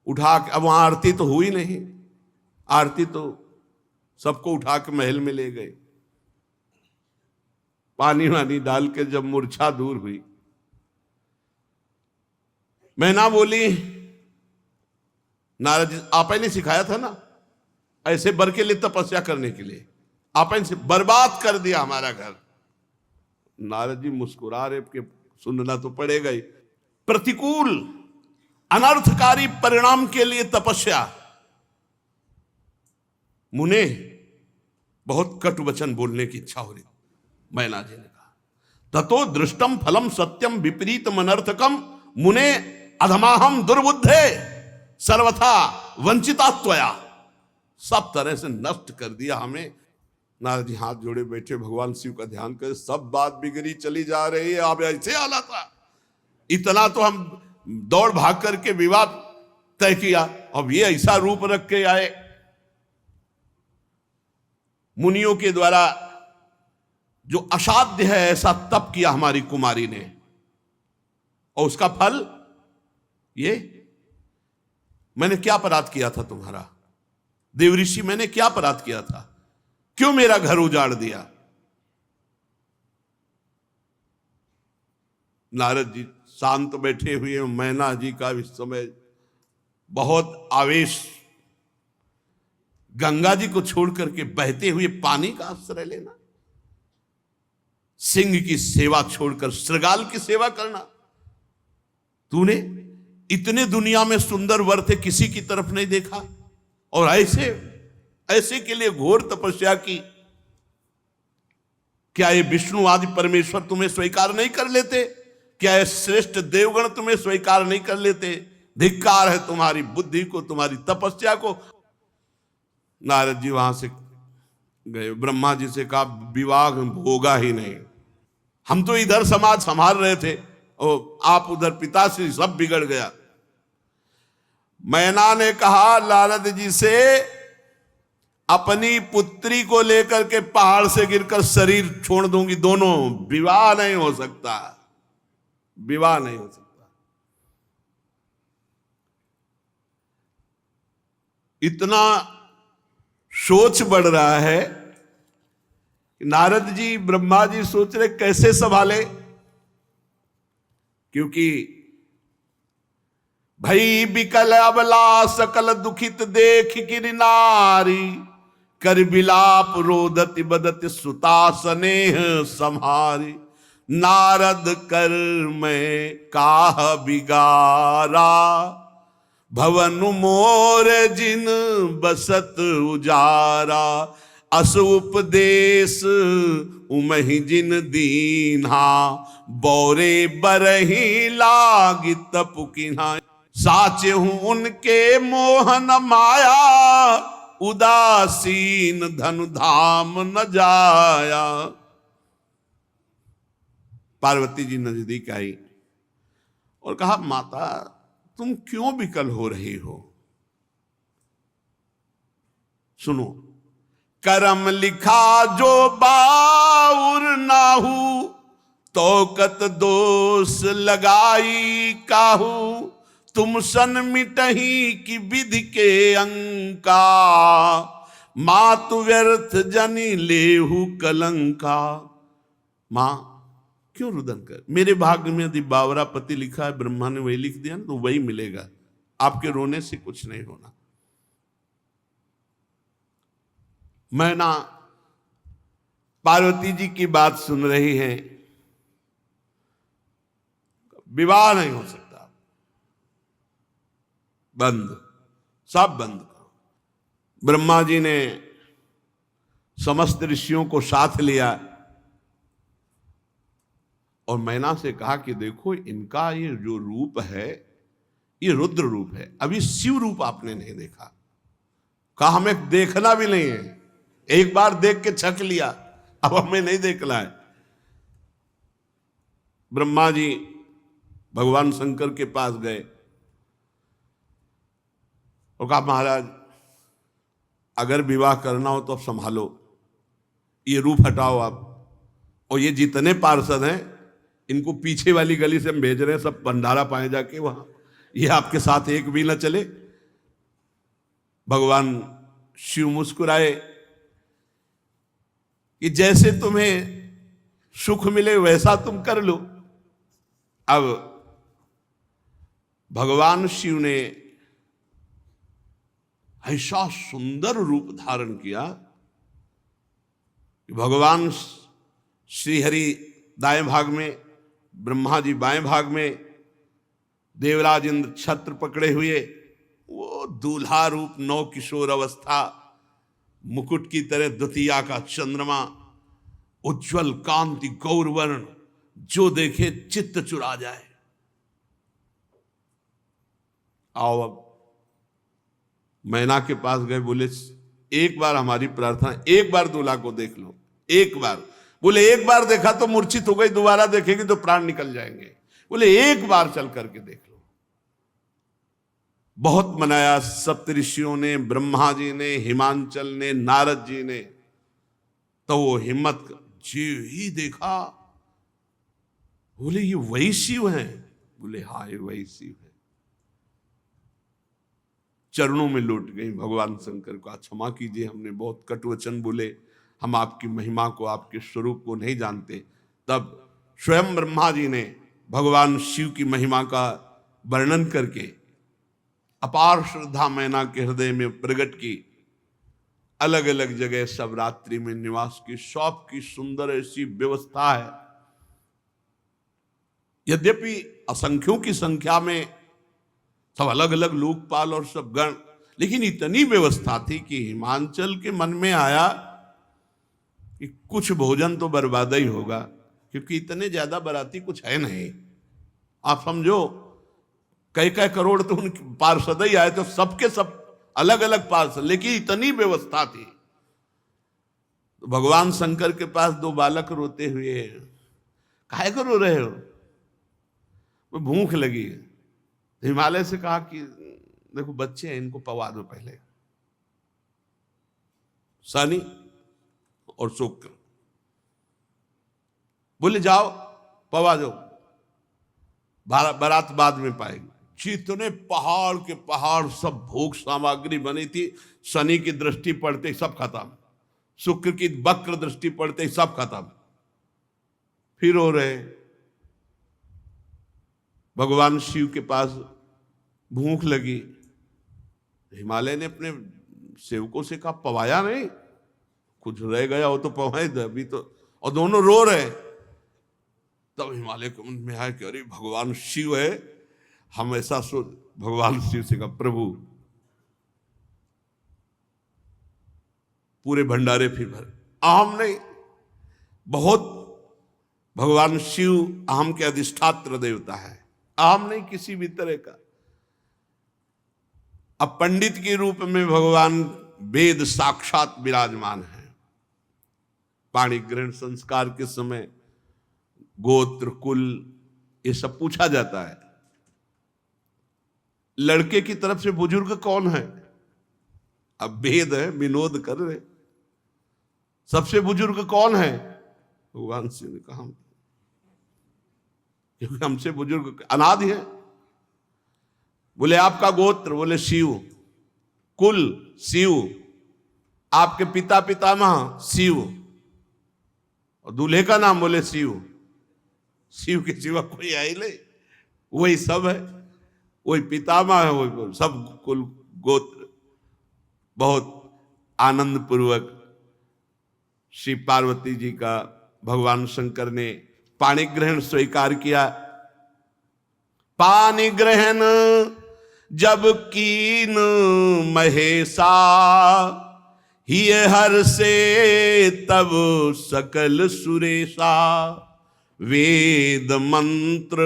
उठा के, अब वहां आरती तो हुई नहीं, आरती तो सबको उठा के महल में ले गए। पानी वानी डाल के जब मूर्छा दूर हुई, मैना बोली, नारद जी आपने ने सिखाया था ना ऐसे बर के लिए तपस्या करने के लिए, आपने से बर्बाद कर दिया हमारा घर। नारद जी मुस्कुरा रहे कि सुनना तो पड़ेगा ही। प्रतिकूल अनर्थकारी परिणाम के लिए तपस्या। मुने बहुत कटु वचन बोलने की इच्छा हो रही। मैना जी ने कहा ततो दृष्टम फलम सत्यम विपरीतम अनर्थकम मुने अधमाहम दुर्बुद्धे सर्वथा वंचिता त्वया। सब तरह से नष्ट कर दिया हमें। नारद जी हाथ जोड़े बैठे, भगवान शिव का ध्यान कर, सब बात बिगड़ी चली जा रही है। आप ऐसे आला था, इतना तो हम दौड़ भाग करके विवाद तय किया, अब ये ऐसा रूप रख के आए। मुनियों के द्वारा जो असाध्य है ऐसा तप किया हमारी कुमारी ने, और उसका फल ये। मैंने क्या अपराध किया था तुम्हारा देवऋषि, मैंने क्या अपराध किया था, क्यों मेरा घर उजाड़ दिया? नारद जी शांत बैठे हुए मैना जी का इस समय बहुत आवेश, गंगा जी को छोड़ करके बहते हुए पानी का आश्रय लेना, सिंह की सेवा छोड़कर श्रृगाल की सेवा करना। तूने इतने दुनिया में सुंदर वर थे, किसी की तरफ नहीं देखा, और ऐसे के लिए घोर तपस्या की। क्या ये विष्णु आदि परमेश्वर तुम्हें स्वीकार नहीं कर लेते? क्या ये श्रेष्ठ देवगण तुम्हें स्वीकार नहीं कर लेते? धिक्कार है तुम्हारी बुद्धि को, तुम्हारी तपस्या को। नारद जी वहां से गए, ब्रह्मा जी से कहा विवाह होगा ही नहीं, हम तो इधर समाज संभाल रहे थे और आप उधर पिताश्री, सब बिगड़ गया। मैना ने कहा नारद जी से, अपनी पुत्री को लेकर के पहाड़ से गिरकर शरीर छोड़ दूंगी, दोनों, विवाह नहीं हो सकता, विवाह नहीं हो सकता। इतना सोच बढ़ रहा है कि नारद जी, ब्रह्मा जी सोच रहे कैसे संभाले, क्योंकि भई बिकल अबला सकल दुखित देख गिर नारी, कर बिलाप रोदति बदति सुता स्नेह संहारी। नारद कर मैं काह बिगारा, भवन मोर जिन बसत उजारा। अस उपदेश उमहि जिन दीन्हा, बौरे बरही लागी तपुकिन्हा। साचे हूं उनके मोहन माया, उदासीन धनु धाम न जाया। पार्वती जी नजदीक आई और कहा, माता तुम क्यों विकल हो रही हो? सुनो, करम लिखा जो बाउर नाहू, तोकत दोष लगाई काहू। तुम सन मिटही की विधि के अंका, मातु व्यर्थ जनि लेहु कलंका। मां क्यों रुदन कर? मेरे भाग्य में यदि बावरा पति लिखा है, ब्रह्मा ने वही लिख दिया ना, तो वही मिलेगा, आपके रोने से कुछ नहीं होना। मैना पार्वती जी की बात सुन रही है, विवाह नहीं हो सकता, बंद, सब बंद करो। ब्रह्मा जी ने समस्त ऋषियों को साथ लिया और मैना से कहा कि देखो, इनका ये जो रूप है, ये रुद्र रूप है, अभी शिव रूप आपने नहीं देखा। कहा हमें देखना भी नहीं है, एक बार देख के छक लिया, अब हमें नहीं देखना है। ब्रह्मा जी भगवान शंकर के पास गए और कहा, महाराज अगर विवाह करना हो तो अब संभालो, ये रूप हटाओ आप, और ये जितने पार्षद हैं इनको पीछे वाली गली से हम भेज रहे हैं, सब भंडारा पाए जाके वहां, ये आपके साथ एक भी न चले। भगवान शिव मुस्कुराए कि जैसे तुम्हें सुख मिले वैसा तुम कर लो। अब भगवान शिव ने ऐसा सुंदर रूप धारण किया कि भगवान श्रीहरि दाएं भाग में, ब्रह्मा जी बाएं भाग में, देवराज इंद्र छत्र पकड़े हुए, वो दूल्हा रूप, नौ किशोर अवस्था, मुकुट की तरह द्वितीया का चंद्रमा, उज्जवल कांति गौरवर्ण, जो देखे चित्त चुरा जाए। आओ अब मैना के पास गए, बोले एक बार हमारी प्रार्थना, एक बार दूल्हा को देख लो, एक बार। बोले एक बार देखा तो मूर्छित हो गई, दोबारा देखेंगे तो प्राण निकल जाएंगे। बोले एक बार चल करके देख लो। बहुत मनाया सप्तऋषियों ने, ब्रह्मा जी ने, हिमांचल ने, नारद जी ने, तो वो हिम्मत जी ही देखा। बोले ये वही शिव हैं? बोले हाँ ये वही शिव है। चरणों में लौट गई भगवान शंकर को, क्षमा कीजिए हमने बहुत कटु वचन बोले, हम आपकी महिमा को, आपके स्वरूप को नहीं जानते। तब स्वयं ब्रह्मा जी ने भगवान शिव की महिमा का वर्णन करके अपार श्रद्धा मैना के हृदय में प्रकट की। अलग अलग जगह सब रात्रि में निवास की शॉप की सुंदर ऐसी व्यवस्था है। यद्यपि असंख्यों की संख्या में सब अलग अलग लोकपाल और सब गण, लेकिन इतनी व्यवस्था थी कि हिमांचल के मन में आया कि कुछ भोजन तो बर्बाद ही होगा, क्योंकि इतने ज्यादा बाराती कुछ है नहीं। आप समझो कई करोड़ तो उनके पार्षद ही आए, तो सबके सब अलग अलग पार्षद, लेकिन इतनी व्यवस्था थी। तो भगवान शंकर के पास दो बालक रोते हुए, काहे को रो रहे हो? वो भूख लगी। हिमालय से कहा कि देखो बच्चे हैं, इनको पवा दो पहले। शनि और शुक्र बोले जाओ पवा दो, बारात बाद में पाएंगे। जितने पहाड़ के पहाड़ सब भोग सामग्री बनी थी, शनि की दृष्टि पड़ते ही सब खत्म, शुक्र की वक्र दृष्टि पड़ते ही सब खत्म। फिर हो रहे भगवान शिव के पास भूख लगी। हिमालय ने अपने सेवकों से कहा पवाया नहीं, कुछ रह गया हो तो पवाए दे अभी तो, और दोनों रो रहे। तब हिमालय के मन में आया कि अरे भगवान शिव है, हम ऐसा सोच। भगवान शिव से कहा प्रभु पूरे भंडारे फिर भर। अहम नहीं, बहुत भगवान शिव अहम के अधिष्ठात्र देवता है, अहम नहीं किसी भी तरह का। अब पंडित के रूप में भगवान वेद साक्षात विराजमान है। पाणी ग्रहण संस्कार के समय गोत्र कुल ये सब पूछा जाता है। लड़के की तरफ से बुजुर्ग कौन है? अब वेद है, विनोद कर रहे, सबसे बुजुर्ग कौन है? भगवान शिव ने कहा क्योंकि हमसे बुजुर्ग अनादि है। बोले आपका गोत्र? बोले शिव। कुल शिव। आपके पिता पितामह? शिव। और दूल्हे का नाम? बोले शिव। शिव के सिवा कोई है ही नहीं, वही सब है, वही पितामह है, वही सब कुल गोत्र। बहुत आनंद पूर्वक श्री पार्वती जी का भगवान शंकर ने पाणी ग्रहण स्वीकार किया। पानी ग्रहण जब कीन महेशा, ही हर से तब सकल सुरेशा। वेद मंत्र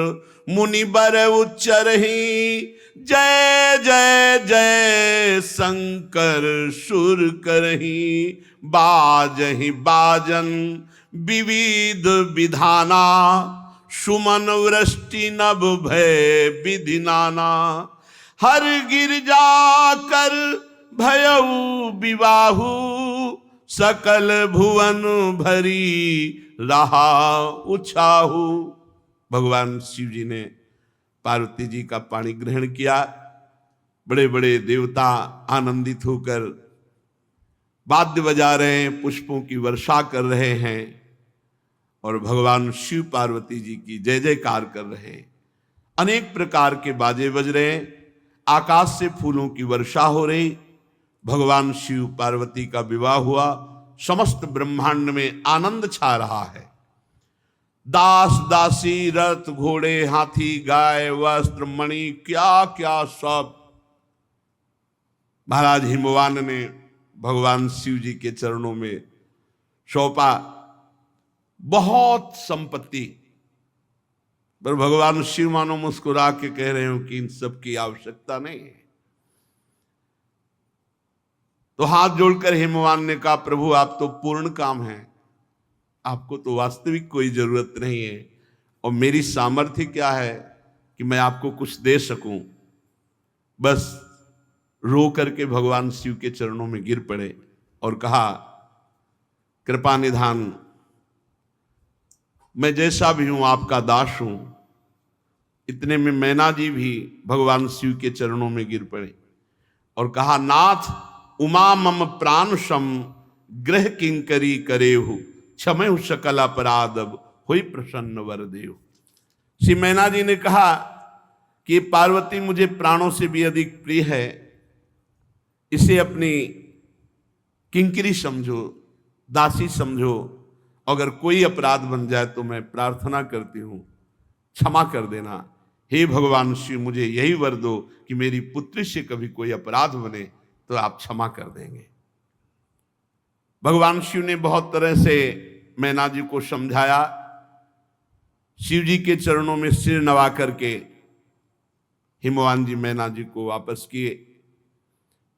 मुनि बर उच्चरहि, जय जय जय शंकर सुर करहि। बाजहि बाजन विविध विधाना, सुमन वृष्टि नभ भय विधि नाना। हर गिरजा कर भयउ विवाहु, सकल भुवन भरी रहा उछाहु। भगवान शिव जी ने पार्वती जी का पाणी ग्रहण किया। बड़े बड़े देवता आनंदित होकर वाद्य बजा रहे हैं, पुष्पों की वर्षा कर रहे हैं और भगवान शिव पार्वती जी की जय जयकार कर रहे हैं। अनेक प्रकार के बाजे बज रहे हैं, आकाश से फूलों की वर्षा हो रही। भगवान शिव पार्वती का विवाह हुआ, समस्त ब्रह्मांड में आनंद छा रहा है। दास दासी रथ घोड़े हाथी गाय वस्त्र मणि क्या क्या सब महाराज हिमवान ने भगवान शिव जी के चरणों में सौंपा। बहुत संपत्ति, पर भगवान शिव मानो मुस्कुरा के कह रहे हो कि इन सब की आवश्यकता नहीं है। तो हाथ जोड़कर हिमवान ने कहा प्रभु आप तो पूर्ण काम हैं, आपको तो वास्तविक कोई जरूरत नहीं है, और मेरी सामर्थ्य क्या है कि मैं आपको कुछ दे सकूं। बस रो करके भगवान शिव के चरणों में गिर पड़े और कहा कृपा निधान, मैं जैसा भी हूं आपका दास हूं। इतने में मैना जी भी भगवान शिव के चरणों में गिर पड़े और कहा नाथ उमा मम प्राण सम ग्रह किंकरी करेहु, क्षमयु सकल अपराध हुई प्रसन्न वर देव। श्री मैना जी ने कहा कि पार्वती मुझे प्राणों से भी अधिक प्रिय है, इसे अपनी किंकरी समझो, दासी समझो। अगर कोई अपराध बन जाए तो मैं प्रार्थना करती हूं क्षमा कर देना। हे भगवान शिव, मुझे यही वर दो कि मेरी पुत्री से कभी कोई अपराध बने तो आप क्षमा कर देंगे। भगवान शिव ने बहुत तरह से मैना जी को समझाया। शिव जी के चरणों में सिर नवा करके हिमवान जी मैना जी को वापस किए।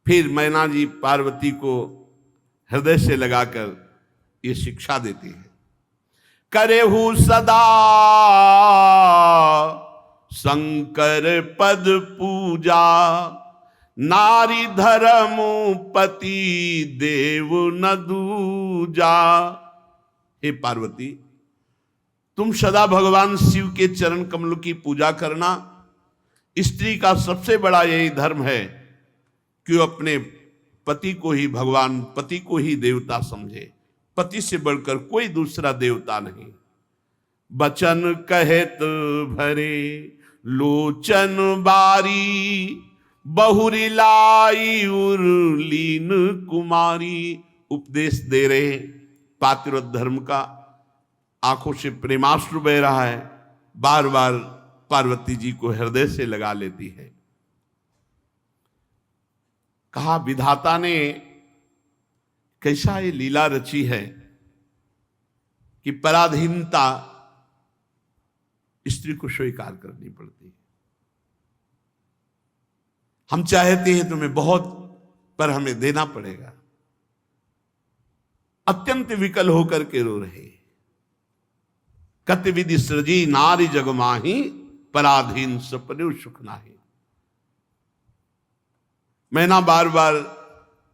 फिर मैना जी पार्वती को हृदय से लगाकर ये शिक्षा देती है, करेहु सदा शंकर पद पूजा, नारी धर्म पति देव न दूजा। हे पार्वती, तुम सदा भगवान शिव के चरण कमल की पूजा करना। स्त्री का सबसे बड़ा यही धर्म है कि वो अपने पति को ही भगवान, पति को ही देवता समझे। पति से बढ़कर कोई दूसरा देवता नहीं। बचन कहत भरे लोचन बारी, बहुरी लाई उर्लीन कुमारी। उपदेश दे रहे पातिव्रत धर्म का, आंखों से प्रेमाश्रु बह रहा है। बार बार पार्वती जी को हृदय से लगा लेती है। कहा विधाता ने कैसा ये लीला रची है कि पराधीनता स्त्री को स्वीकार करनी पड़ती है। हम चाहते हैं तुम्हें बहुत, पर हमें देना पड़ेगा। अत्यंत विकल होकर के रो रहे। कत विधि सृजी नारी जगमाही, पराधीन सपने सुख नाही। मैना बार बार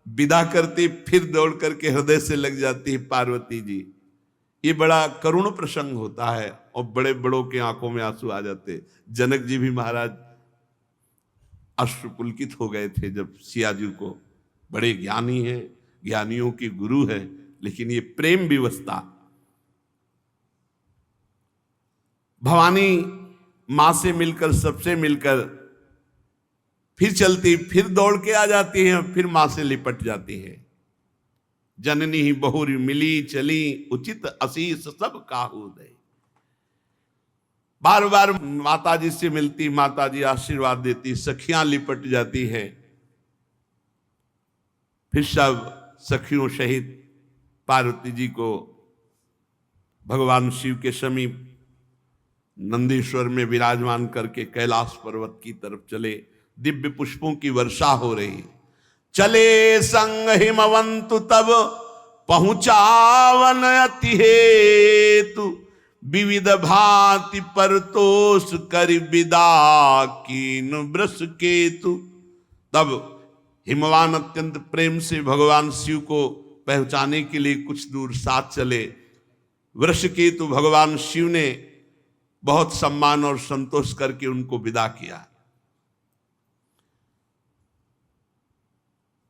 विदा करती, फिर दौड़ करके हृदय से लग जाती है पार्वती जी। ये बड़ा करुण प्रसंग होता है और बड़े बड़ों के आंखों में आंसू आ जाते। जनक जी भी महाराज अश्रुपुलकित हो गए थे जब सिया जी को, बड़े ज्ञानी हैं, ज्ञानियों की गुरु है, लेकिन ये प्रेम विवशता। भवानी मां से मिलकर, सबसे मिलकर फिर चलती, फिर दौड़ के आ जाती है, फिर मां से लिपट जाती है। जननी ही बहुरी मिली चली, उचित असीस सब काहू दे। बार बार माता जी से मिलती, माता जी आशीर्वाद देती, सखियां लिपट जाती है। फिर सब सखियों सहित पार्वती जी को भगवान शिव के समीप नंदीश्वर में विराजमान करके कैलाश पर्वत की तरफ चले। दिव्य पुष्पों की वर्षा हो रही। चले संग हिमवंतु तब पहुंचावन अति हेतु, विविध भांति परतोष कर विदा कीन वृष केतु। तब हिमवान अत्यंत प्रेम से भगवान शिव को पहुंचाने के लिए कुछ दूर साथ चले। वृष केतु भगवान शिव ने बहुत सम्मान और संतोष करके उनको विदा किया।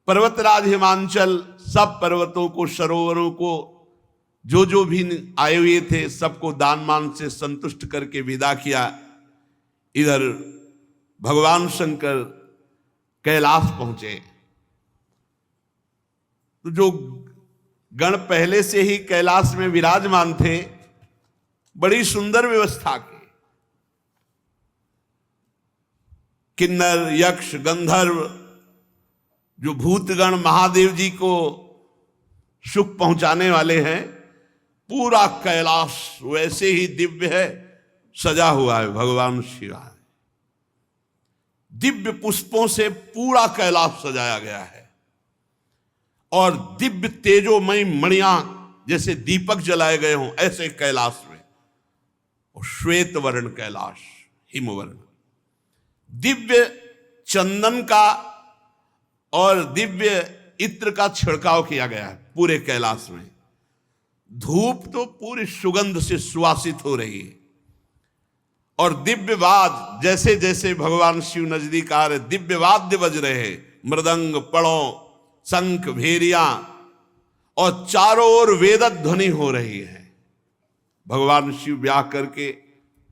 पर्वतराज हिमांचल सब पर्वतों को, सरोवरों को, जो भी आए हुए थे सबको दान मान से संतुष्ट करके विदा किया। इधर भगवान शंकर कैलाश पहुंचे तो जो गण पहले से ही कैलाश में विराजमान थे, बड़ी सुंदर व्यवस्था की। किन्नर, यक्ष, गंधर्व, जो भूतगण महादेव जी को सुख पहुंचाने वाले हैं, पूरा कैलाश वैसे ही दिव्य है, सजा हुआ है। भगवान शिव दिव्य पुष्पों से पूरा कैलाश सजाया गया है और दिव्य तेजोमयी मणियां जैसे दीपक जलाए गए हों ऐसे कैलाश में। और श्वेत वर्ण कैलाश, हिमवर्ण, दिव्य चंदन का और दिव्य इत्र का छिड़काव किया गया है पूरे कैलाश में। धूप तो पूरी सुगंध से सुवासित हो रही है और दिव्य वाद, जैसे जैसे भगवान शिव नजदीक आ रहे, दिव्य वाद्य बज रहे हैं, मृदंग, पड़ों, शंख, भेरियां, और चारों ओर वेद ध्वनि हो रही है। भगवान शिव ब्याह करके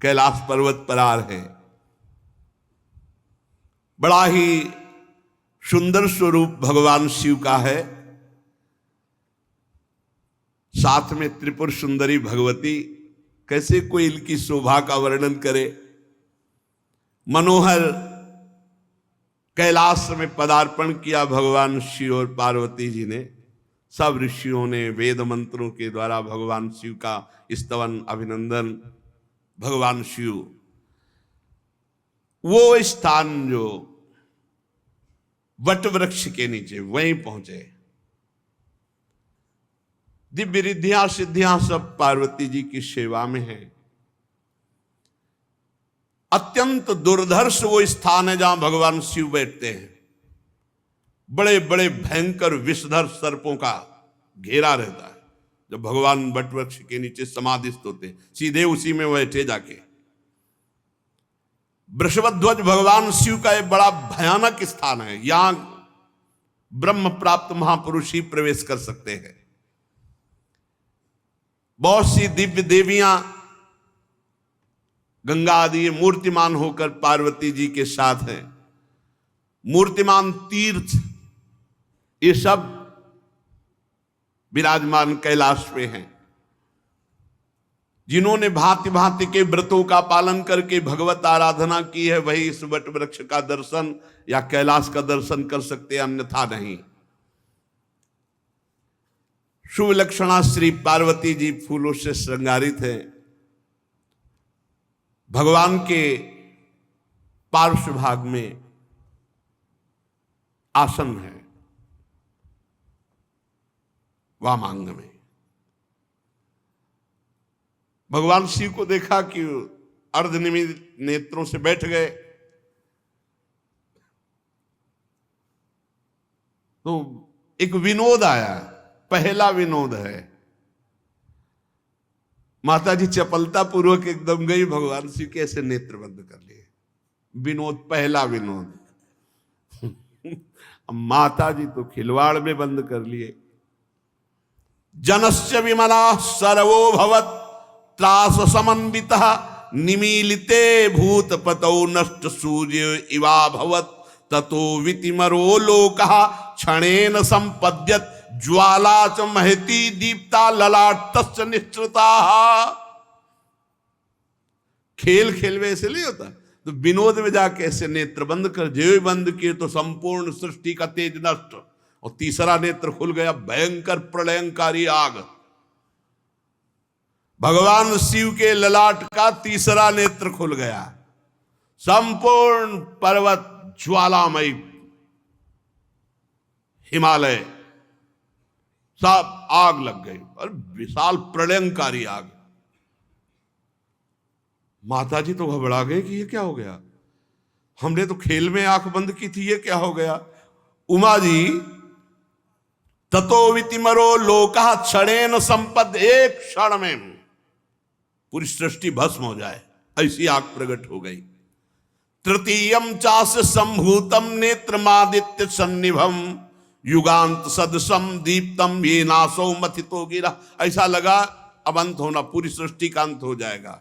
कैलाश पर्वत पर आ रहे। बड़ा ही सुंदर स्वरूप भगवान शिव का है, साथ में त्रिपुर सुंदरी भगवती। कैसे कोई इनकी शोभा का वर्णन करे। मनोहर कैलाश में पदार्पण किया भगवान शिव और पार्वती जी ने। सब ऋषियों ने वेद मंत्रों के द्वारा भगवान शिव का स्तवन अभिनंदन। भगवान शिव वो स्थान जो वट वृक्ष के नीचे, वहीं पहुंचे। दिव्य रिद्धियां सिद्धियां सब पार्वती जी की सेवा में है। अत्यंत दुर्धर्ष वो स्थान है जहां भगवान शिव बैठते हैं। बड़े बड़े भयंकर विषधर सर्पों का घेरा रहता है। जब भगवान वट वृक्ष के नीचे समाधिस्थ होते, सीधे उसी में बैठे जाके। वृषभध्वज भगवान शिव का एक बड़ा भयानक स्थान है। यहां ब्रह्म प्राप्त महापुरुष ही प्रवेश कर सकते हैं। बहुत सी दिव्य देवियां गंगा आदि मूर्तिमान होकर पार्वती जी के साथ हैं। मूर्तिमान तीर्थ ये सब विराजमान कैलाश पे हैं। जिन्होंने भांति भांति के व्रतों का पालन करके भगवत आराधना की है, वही इस वट वृक्ष का दर्शन या कैलाश का दर्शन कर सकते, अन्यथा नहीं। शुभ लक्षणा श्री पार्वती जी फूलों से श्रृंगारित है। भगवान के पार्श्व भाग में आसन है, वामांग में। भगवान शिव को देखा कि अर्धनिमित नेत्रों से बैठ गए, तो एक विनोद आया। पहला विनोद है, माता जी चपलता पूर्वक एकदम गई, भगवान शिव के ऐसे नेत्र बंद कर लिए। विनोद, पहला विनोद। माता जी तो खिलवाड़ में बंद कर लिए। जनस्य विमला सर्वो भवत त्रास समन्वितः निमीलिते भूतपतौ नष्ट सूर्य इवा भवत ततो वितिमरो लोकः क्षणेन संपद्यत ज्वाला च महती दीप्ता ललाटश्च निश्चिता। खेल खेल में ऐसे नहीं होता, तो विनोद में जाके ऐसे नेत्र बंद कर, जो बंद किए तो संपूर्ण सृष्टि का तेज नष्ट, और तीसरा नेत्र खुल गया, भयंकर प्रलयंकारी आग। भगवान शिव के ललाट का तीसरा नेत्र खुल गया, संपूर्ण पर्वत ज्वालामयी, हिमालय सब आग लग गई और विशाल प्रलयंकारी आग। माता जी तो घबरा गए कि ये क्या हो गया, हमने तो खेल में आंख बंद की थी, ये क्या हो गया। उमा जी ततो वितिमरो लोका क्षणेन संपद, एक क्षण में पूरी सृष्टि भस्म हो जाए, ऐसी आग प्रकट हो गई। तृतीयम चास संभूतम नेत्रमादित्य सन्निभम युगांत सदसम दीप्तम ये नासो मथितो गिरा। ऐसा लगा अब अंत होना, पूरी सृष्टि का अंत हो जाएगा।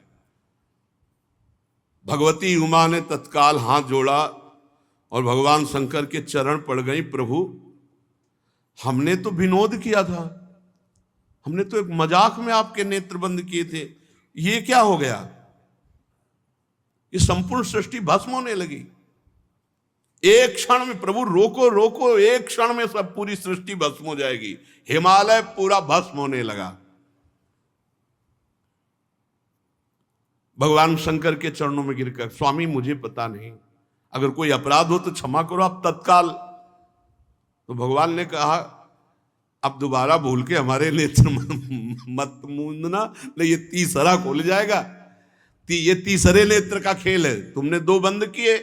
भगवती उमा ने तत्काल हाथ जोड़ा और भगवान शंकर के चरण पड़ गई। प्रभु, हमने तो विनोद किया था, हमने तो एक मजाक में आपके नेत्र बंद किए थे, ये क्या हो गया। ये संपूर्ण सृष्टि भस्म होने लगी एक क्षण में। प्रभु रोको रोको, एक क्षण में सब पूरी सृष्टि भस्म हो जाएगी। हिमालय पूरा भस्म होने लगा। भगवान शंकर के चरणों में गिरकर, स्वामी मुझे पता नहीं, अगर कोई अपराध हो तो क्षमा करो आप तत्काल। तो भगवान ने कहा, अब दोबारा भूल के हमारे नेत्र मत मूंदना, नहीं ये तीसरा खोल जाएगा। ये तीसरे नेत्र का खेल है, तुमने दो बंद किए,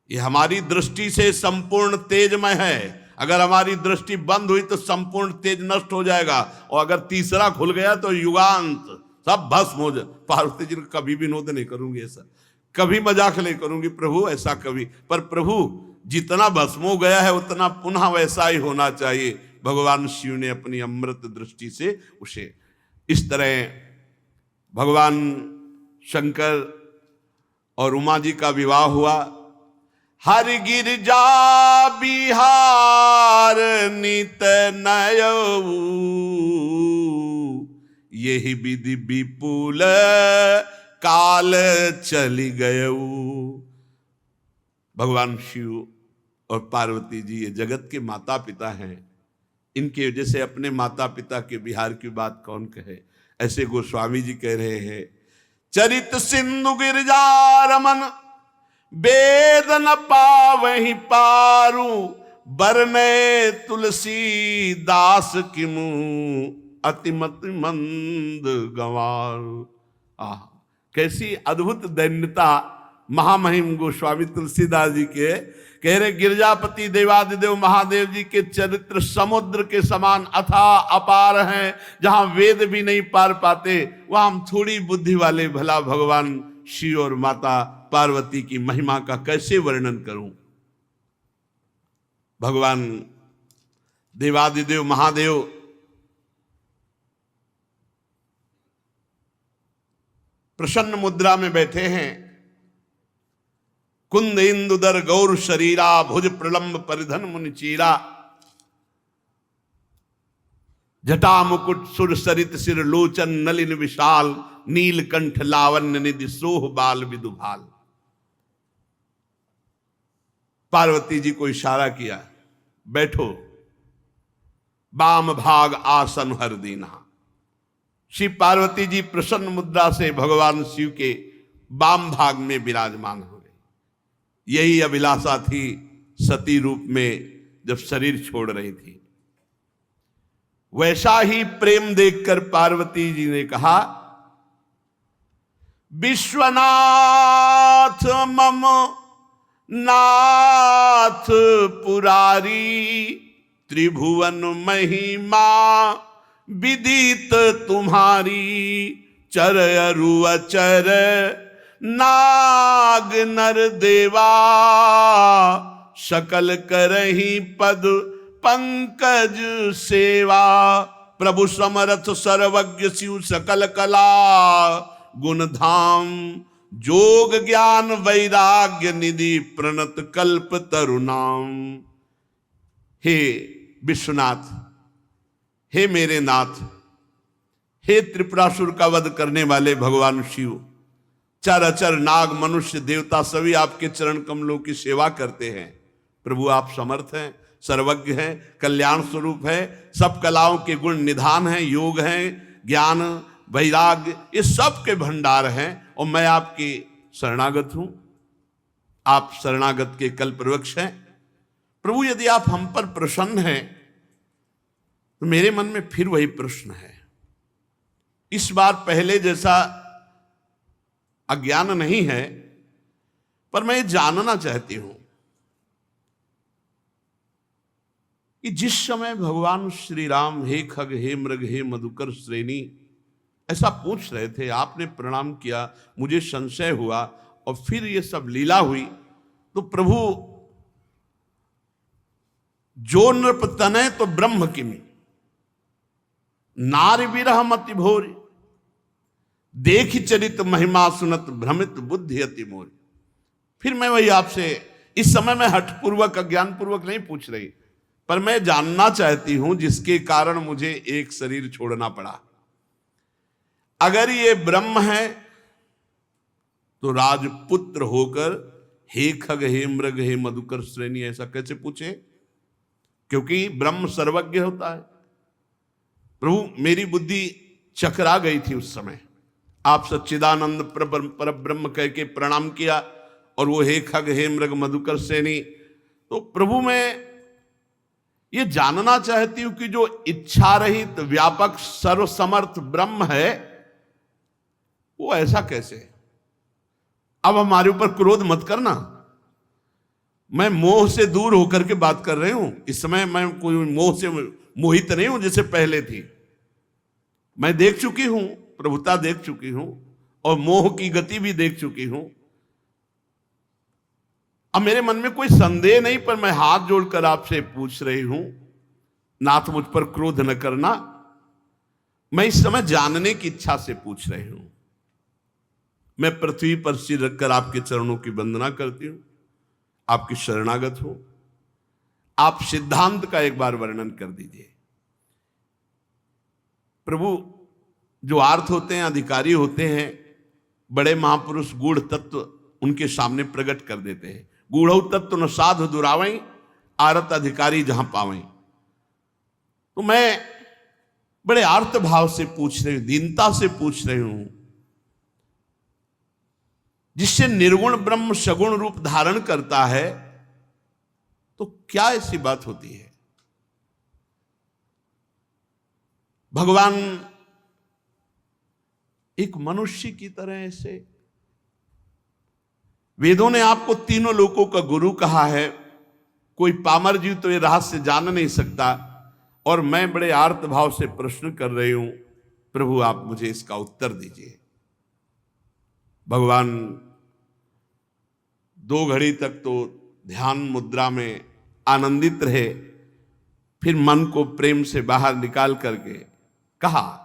ये हमारी दृष्टि से संपूर्ण तेजमय है। अगर हमारी दृष्टि बंद हुई तो संपूर्ण तेज नष्ट हो जाएगा, और अगर तीसरा खुल गया तो युगांत सब भस्म हो जाए। पार्वती जी कभी विनोद नहीं करूंगी, ऐसा कभी मजाक नहीं करूंगी प्रभु, ऐसा कभी। पर प्रभु जितना भस्म हो गया है उतना पुनः वैसा ही होना चाहिए। भगवान शिव ने अपनी अमृत दृष्टि से उसे इस तरह भगवान शंकर और उमा जी का विवाह हुआ। हर गिरजा बिहार नित नयऊ, यही विधि विपुल काल चली गयऊ। भगवान शिव और पार्वती जी ये जगत के माता पिता हैं, इनके वजह से अपने माता पिता के बिहार की बात कौन कहे। ऐसे गोस्वामी जी कह रहे हैं, चरित सिंधु गिरजा रमन वेद न पावहि पारू, बरने तुलसी दास किमु अतिमति मंद गंवारू। आह, कैसी अद्भुत दैन्यता महामहिम गोस्वामी तुलसीदास जी के कह रहे। गिरजापति देवादिदेव महादेव जी के चरित्र समुद्र के समान अथाह अपार हैं, जहां वेद भी नहीं पार पाते, वहां हम थोड़ी बुद्धि वाले भला भगवान शिव और माता पार्वती की महिमा का कैसे वर्णन करूं। भगवान देवादिदेव महादेव प्रसन्न मुद्रा में बैठे हैं। कुंद इंदुदर गौर शरीरा, भुज प्रलंब परिधन मुनि चीरा, जटा मुकुट सुर सरित सिर लोचन नलिन विशाल, नीलकंठ लावण्य निधि सोह बाल विदुभाल। पार्वती जी को इशारा किया, बैठो, बाम भाग आसन हर दीना। श्री पार्वती जी प्रसन्न मुद्रा से भगवान शिव के बाम भाग में विराजमान हो गई। यही अभिलाषा थी सती रूप में जब शरीर छोड़ रही थी। वैसा ही प्रेम देखकर पार्वती जी ने कहा, विश्वनाथ मम नाथ पुरारी, त्रिभुवन महिमा विदित तुम्हारी, चर अरु अचर नाग नर देवा, सकल करही पद पंकज सेवा। प्रभु समर्थ सर्वज्ञ शिव सकल कला गुण धाम, जोग ज्ञान वैराग्य निधि प्रणत कल्प तरुणाम। हे विश्वनाथ, हे मेरे नाथ, हे त्रिपुरासुर का वध करने वाले भगवान शिव, चर अचर नाग मनुष्य देवता सभी आपके चरण कमलों की सेवा करते हैं। प्रभु आप समर्थ हैं, सर्वज्ञ हैं, कल्याण स्वरूप है, सब कलाओं के गुण निधान हैं, योग हैं, ज्ञान वैराग्य ये सब के भंडार हैं, और मैं आपकी शरणागत हूं। आप शरणागत के कल्प वृक्ष हैं। प्रभु यदि आप हम पर प्रसन्न हैं तो मेरे मन में फिर वही प्रश्न है। इस बार पहले जैसा अज्ञान नहीं है, पर मैं ये जानना चाहती हूं कि जिस समय भगवान श्री राम हे खग हे मृग हे मधुकर श्रेणी ऐसा पूछ रहे थे, आपने प्रणाम किया, मुझे संशय हुआ और फिर ये सब लीला हुई, तो प्रभु जो नृप तनय तो ब्रह्म किमि, नारी विरह मति भोरी, देखि चरित महिमा सुनत भ्रमित बुद्धि अति मोरी। फिर मैं वही आपसे, इस समय मैं हठपूर्वक अज्ञानपूर्वक नहीं पूछ रही, पर मैं जानना चाहती हूं जिसके कारण मुझे एक शरीर छोड़ना पड़ा। अगर ये ब्रह्म है तो राजपुत्र होकर हे खग हे मृग हे मधुकर श्रेणी ऐसा कैसे पूछे? क्योंकि ब्रह्म सर्वज्ञ होता है। प्रभु मेरी बुद्धि चकरा गई थी उस समय, आप सच्चिदानंद पर ब्रह्म कह के प्रणाम किया और वो हे खग हे मृग मधुकर श्रेणी। तो प्रभु मैं ये जानना चाहती हूं कि जो इच्छा रहित व्यापक सर्वसमर्थ ब्रह्म है वो ऐसा कैसे? अब हमारे ऊपर क्रोध मत करना, मैं मोह से दूर होकर के बात कर रही हूं। इस समय मैं कोई मोह से मोहित नहीं हूं जैसे पहले थी। मैं देख चुकी हूं, प्रभुता देख चुकी हूं और मोह की गति भी देख चुकी हूं। अब मेरे मन में कोई संदेह नहीं, पर मैं हाथ जोड़कर आपसे पूछ रही हूं, नाथ मुझ पर क्रोध न करना, मैं इस समय जानने की इच्छा से पूछ रही हूं। मैं पृथ्वी पर सिर रखकर आपके चरणों की वंदना करती हूं, आपकी शरणागत हूं। आप सिद्धांत का एक बार वर्णन कर दीजिए। प्रभु, जो आर्थ होते हैं, अधिकारी होते हैं, बड़े महापुरुष गूढ़ तत्व उनके सामने प्रकट कर देते हैं। गूढ़ तत्व न साधु दुरावई, आरत अधिकारी जहां पावई। तो मैं बड़े आर्त भाव से पूछ रही हूं, दीनता से पूछ रही हूं, जिससे निर्गुण ब्रह्म सगुण रूप धारण करता है, तो क्या ऐसी बात होती है? भगवान एक मनुष्य की तरह ऐसे, वेदों ने आपको तीनों लोकों का गुरु कहा है। कोई पामर जीव तो ये रहस्य जान नहीं सकता, और मैं बड़े आर्त भाव से प्रश्न कर रही हूं। प्रभु, आप मुझे इसका उत्तर दीजिए। भगवान 2 घड़ी तक तो ध्यान मुद्रा में आनंदित रहे, फिर मन को प्रेम से बाहर निकाल करके कहा,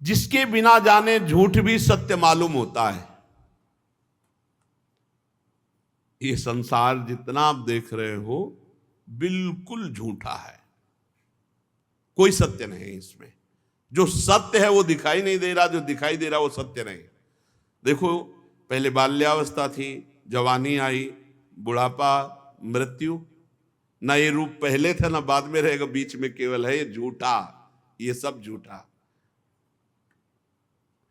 जिसके बिना जाने झूठ भी सत्य मालूम होता है। ये संसार जितना आप देख रहे हो बिल्कुल झूठा है, कोई सत्य नहीं इसमें। जो सत्य है वो दिखाई नहीं दे रहा, जो दिखाई दे रहा वो सत्य नहीं। देखो, पहले बाल्यावस्था थी, जवानी आई, बुढ़ापा, मृत्यु। ना ये रूप पहले था ना बाद में रहेगा, बीच में केवल है ये झूठा। ये सब झूठा।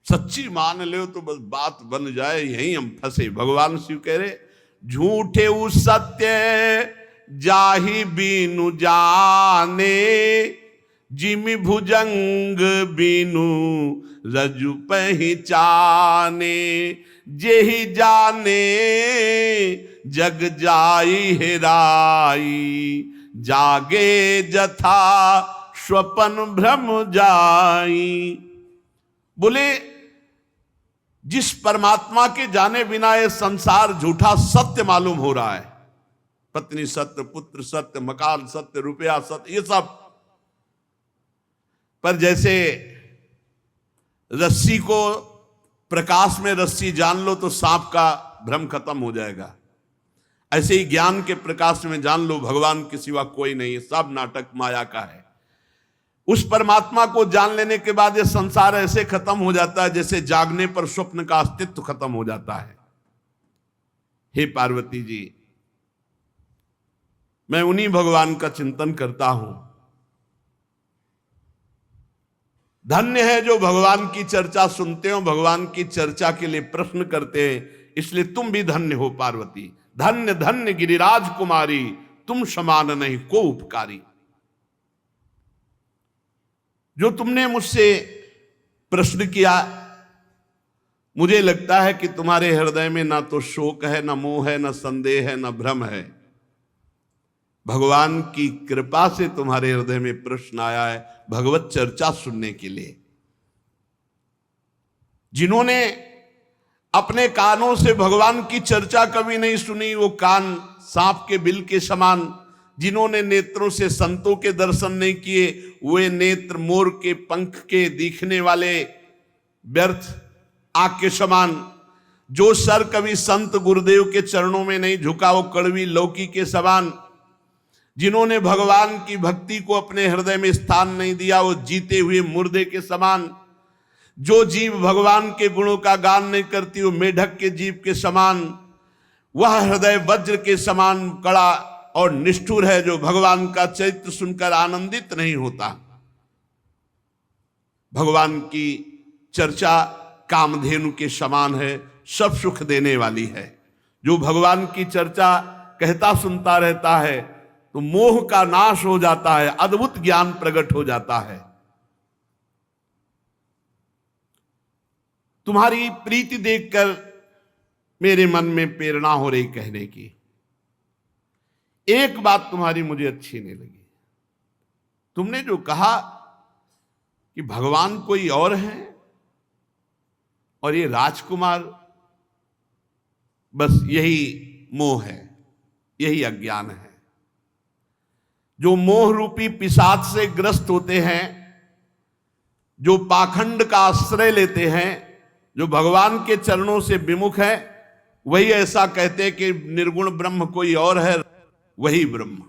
सच्ची मान लो तो बस बात बन जाए, यहीं हम फंसे। भगवान शिव कह रहे, झूठे उ सत्य जाहि बीनु जाने, जिमि भुजंग बीनु रजु पहचाने, जेहि जाने जग जाई हेराई, जागे जथा स्वपन भ्रम जाई। बोले, जिस परमात्मा के जाने बिना ये संसार झूठा सत्य मालूम हो रहा है, पत्नी सत्य, पुत्र सत्य, मकान सत्य, रुपया सत्य, ये सब, पर जैसे रस्सी को प्रकाश में रस्सी जान लो तो सांप का भ्रम खत्म हो जाएगा, ऐसे ही ज्ञान के प्रकाश में जान लो भगवान के सिवा कोई नहीं है, सब नाटक माया का है। उस परमात्मा को जान लेने के बाद ये संसार ऐसे खत्म हो जाता है जैसे जागने पर स्वप्न का अस्तित्व खत्म हो जाता है। हे पार्वती जी, मैं उन्हीं भगवान का चिंतन करता हूं। धन्य है जो भगवान की चर्चा सुनते हो, भगवान की चर्चा के लिए प्रश्न करते हैं, इसलिए तुम भी धन्य हो पार्वती। धन्य धन्य गिरिराज कुमारी, तुम समान नहीं को उपकारी। जो तुमने मुझसे प्रश्न किया, मुझे लगता है कि तुम्हारे हृदय में ना तो शोक है, ना मोह है, ना संदेह है, ना भ्रम है। भगवान की कृपा से तुम्हारे हृदय में प्रश्न आया है भगवत चर्चा सुनने के लिए। जिन्होंने अपने कानों से भगवान की चर्चा कभी नहीं सुनी, वो कान सांप के बिल के समान। जिन्होंने नेत्रों से संतों के दर्शन नहीं किए, वे नेत्र मोर के पंख के दिखने वाले व्यर्थ आग के समान। जो सर कभी संत गुरुदेव के चरणों में नहीं झुका, वो कड़वी लौकी के समान। जिन्होंने भगवान की भक्ति को अपने हृदय में स्थान नहीं दिया, वो जीते हुए मुर्दे के समान। जो जीव भगवान के गुणों का गान नहीं करती, वो मेढक के जीव के समान। वह हृदय वज्र के समान कड़ा और निष्ठुर है जो भगवान का चरित्र सुनकर आनंदित नहीं होता। भगवान की चर्चा कामधेनु के समान है, सब सुख देने वाली है। जो भगवान की चर्चा कहता सुनता रहता है तो मोह का नाश हो जाता है, अद्भुत ज्ञान प्रकट हो जाता है। तुम्हारी प्रीति देखकर मेरे मन में प्रेरणा हो रही कहने की। एक बात तुम्हारी मुझे अच्छी नहीं लगी। तुमने जो कहा कि भगवान कोई और है और ये राजकुमार, बस यही मोह है, यही अज्ञान है। जो मोह रूपी पिशाच से ग्रस्त होते हैं, जो पाखंड का आश्रय लेते हैं, जो भगवान के चरणों से विमुख है वही ऐसा कहते कि निर्गुण ब्रह्म कोई और है, वही ब्रह्म।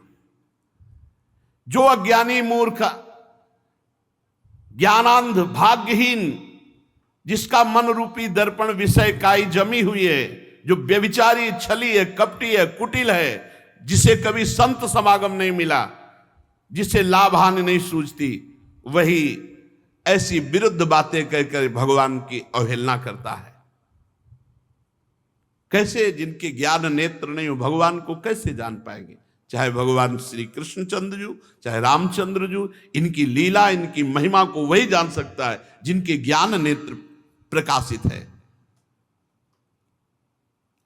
जो अज्ञानी मूर्ख ज्ञानांध भाग्यहीन, जिसका मन रूपी दर्पण विषय काई जमी हुई है, जो व्यभिचारी छली है, कपटी है, कुटिल है, जिसे कभी संत समागम नहीं मिला, जिसे लाभ हानि नहीं सूझती, वही ऐसी विरुद्ध बातें कहकर भगवान की अवहेलना करता है। कैसे, जिनके ज्ञान नेत्र नहीं हो भगवान को कैसे जान पाएंगे? चाहे भगवान श्री कृष्णचंद्र जी, चाहे रामचंद्र जी, इनकी लीला, इनकी महिमा को वही जान सकता है जिनके ज्ञान नेत्र प्रकाशित है।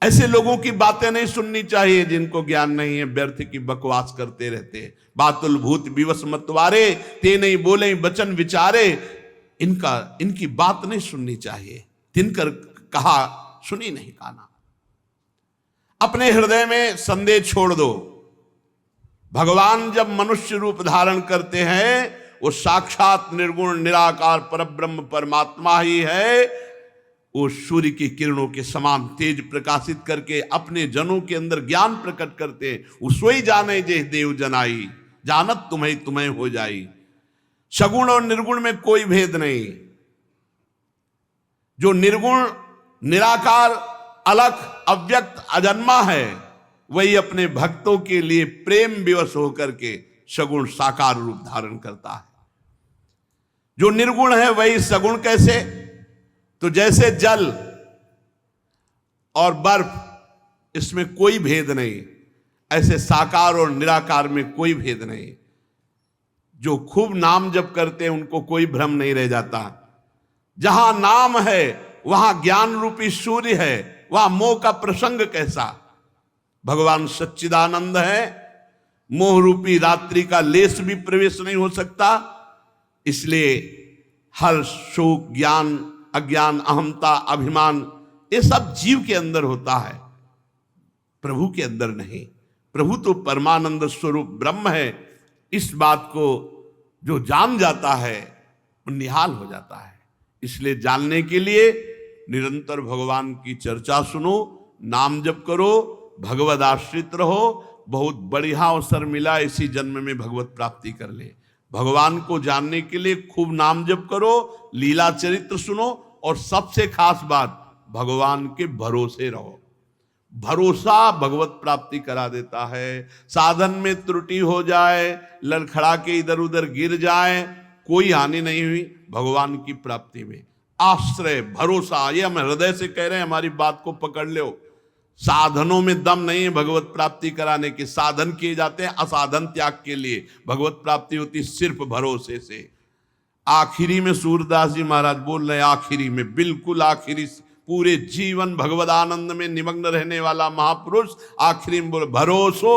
ऐसे लोगों की बातें नहीं सुननी चाहिए जिनको ज्ञान नहीं है, व्यर्थ की बकवास करते रहते हैं। बातुल भूत विवश मतवारे, ते नहीं बोले वचन विचारे, इनकी बात नहीं सुननी चाहिए। तिनकर कहा सुनी नहीं काना। अपने हृदय में संदेह छोड़ दो। भगवान जब मनुष्य रूप धारण करते हैं वो साक्षात निर्गुण निराकार परब्रह्म परमात्मा ही है। वो सूर्य की किरणों के समान तेज प्रकाशित करके अपने जनों के अंदर ज्ञान प्रकट करते हैं। वो सोई जाने जे देव जनाई, जानत तुम्हें तुम्हें हो जाई। सगुण और निर्गुण में कोई भेद नहीं। जो निर्गुण निराकार अलख अव्यक्त अजन्मा है वही अपने भक्तों के लिए प्रेम विवश होकर के सगुण साकार रूप धारण करता है। जो निर्गुण है वही सगुण कैसे? तो जैसे जल और बर्फ, इसमें कोई भेद नहीं, ऐसे साकार और निराकार में कोई भेद नहीं। जो खूब नाम जप करते हैं उनको कोई भ्रम नहीं रह जाता। जहां नाम है वहां ज्ञान रूपी सूर्य है, वहां मोह का प्रसंग कैसा? भगवान सच्चिदानंद है, मोह रूपी रात्रि का लेस भी प्रवेश नहीं हो सकता। इसलिए हर शोक, ज्ञान, अज्ञान, अहमता, अभिमान, ये सब जीव के अंदर होता है, प्रभु के अंदर नहीं। प्रभु तो परमानंद स्वरूप ब्रह्म है। इस बात को जो जान जाता है वो निहाल हो जाता है। इसलिए जानने के लिए निरंतर भगवान की चर्चा सुनो, नाम जप करो, भगवद आश्रित रहो। बहुत बढ़िया अवसर मिला, इसी जन्म में भगवत प्राप्ति कर ले। भगवान को जानने के लिए खूब नाम जप करो, लीला चरित्र सुनो, और सबसे खास बात भगवान के भरोसे रहो। भरोसा भगवत प्राप्ति करा देता है। साधन में त्रुटि हो जाए, लड़खड़ा के इधर उधर गिर जाए, कोई हानि नहीं हुई भगवान की प्राप्ति में। आश्रय, भरोसा, ये हम हृदय से कह रहे हैं, हमारी बात को पकड़ लो। साधनों में दम नहीं है भगवत प्राप्ति कराने के। साधन किए जाते हैं असाधन त्याग के लिए, भगवत प्राप्ति होती सिर्फ भरोसे से। आखिरी में सूरदास जी महाराज बोल रहे, आखिरी में, बिल्कुल आखिरी, पूरे जीवन भगवद आनंद में निमग्न रहने वाला महापुरुष आखिरी में बोले, भरोसो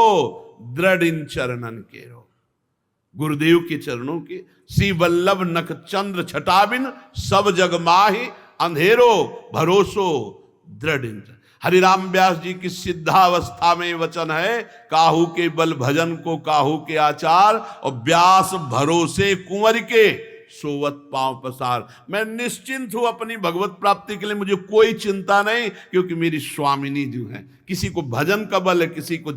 दृढ़ इन चरणन के रो। गुरुदेव के चरणों के, श्री वल्लभ नख चंद्र छटाबिन सब जग माहि अंधेरो, भरोसो दृढ़ इन। हरिराम व्यास जी की सिद्धावस्था में वचन है, काहू के बल भजन को काहू के आचार, और व्यास भरोसे कुंवर के सोवत पांव पसार। मैं निश्चिंत हूं अपनी भगवत प्राप्ति के लिए, मुझे कोई चिंता नहीं, क्योंकि मेरी स्वामिनी जो है, किसी को भजन का बल है, किसी को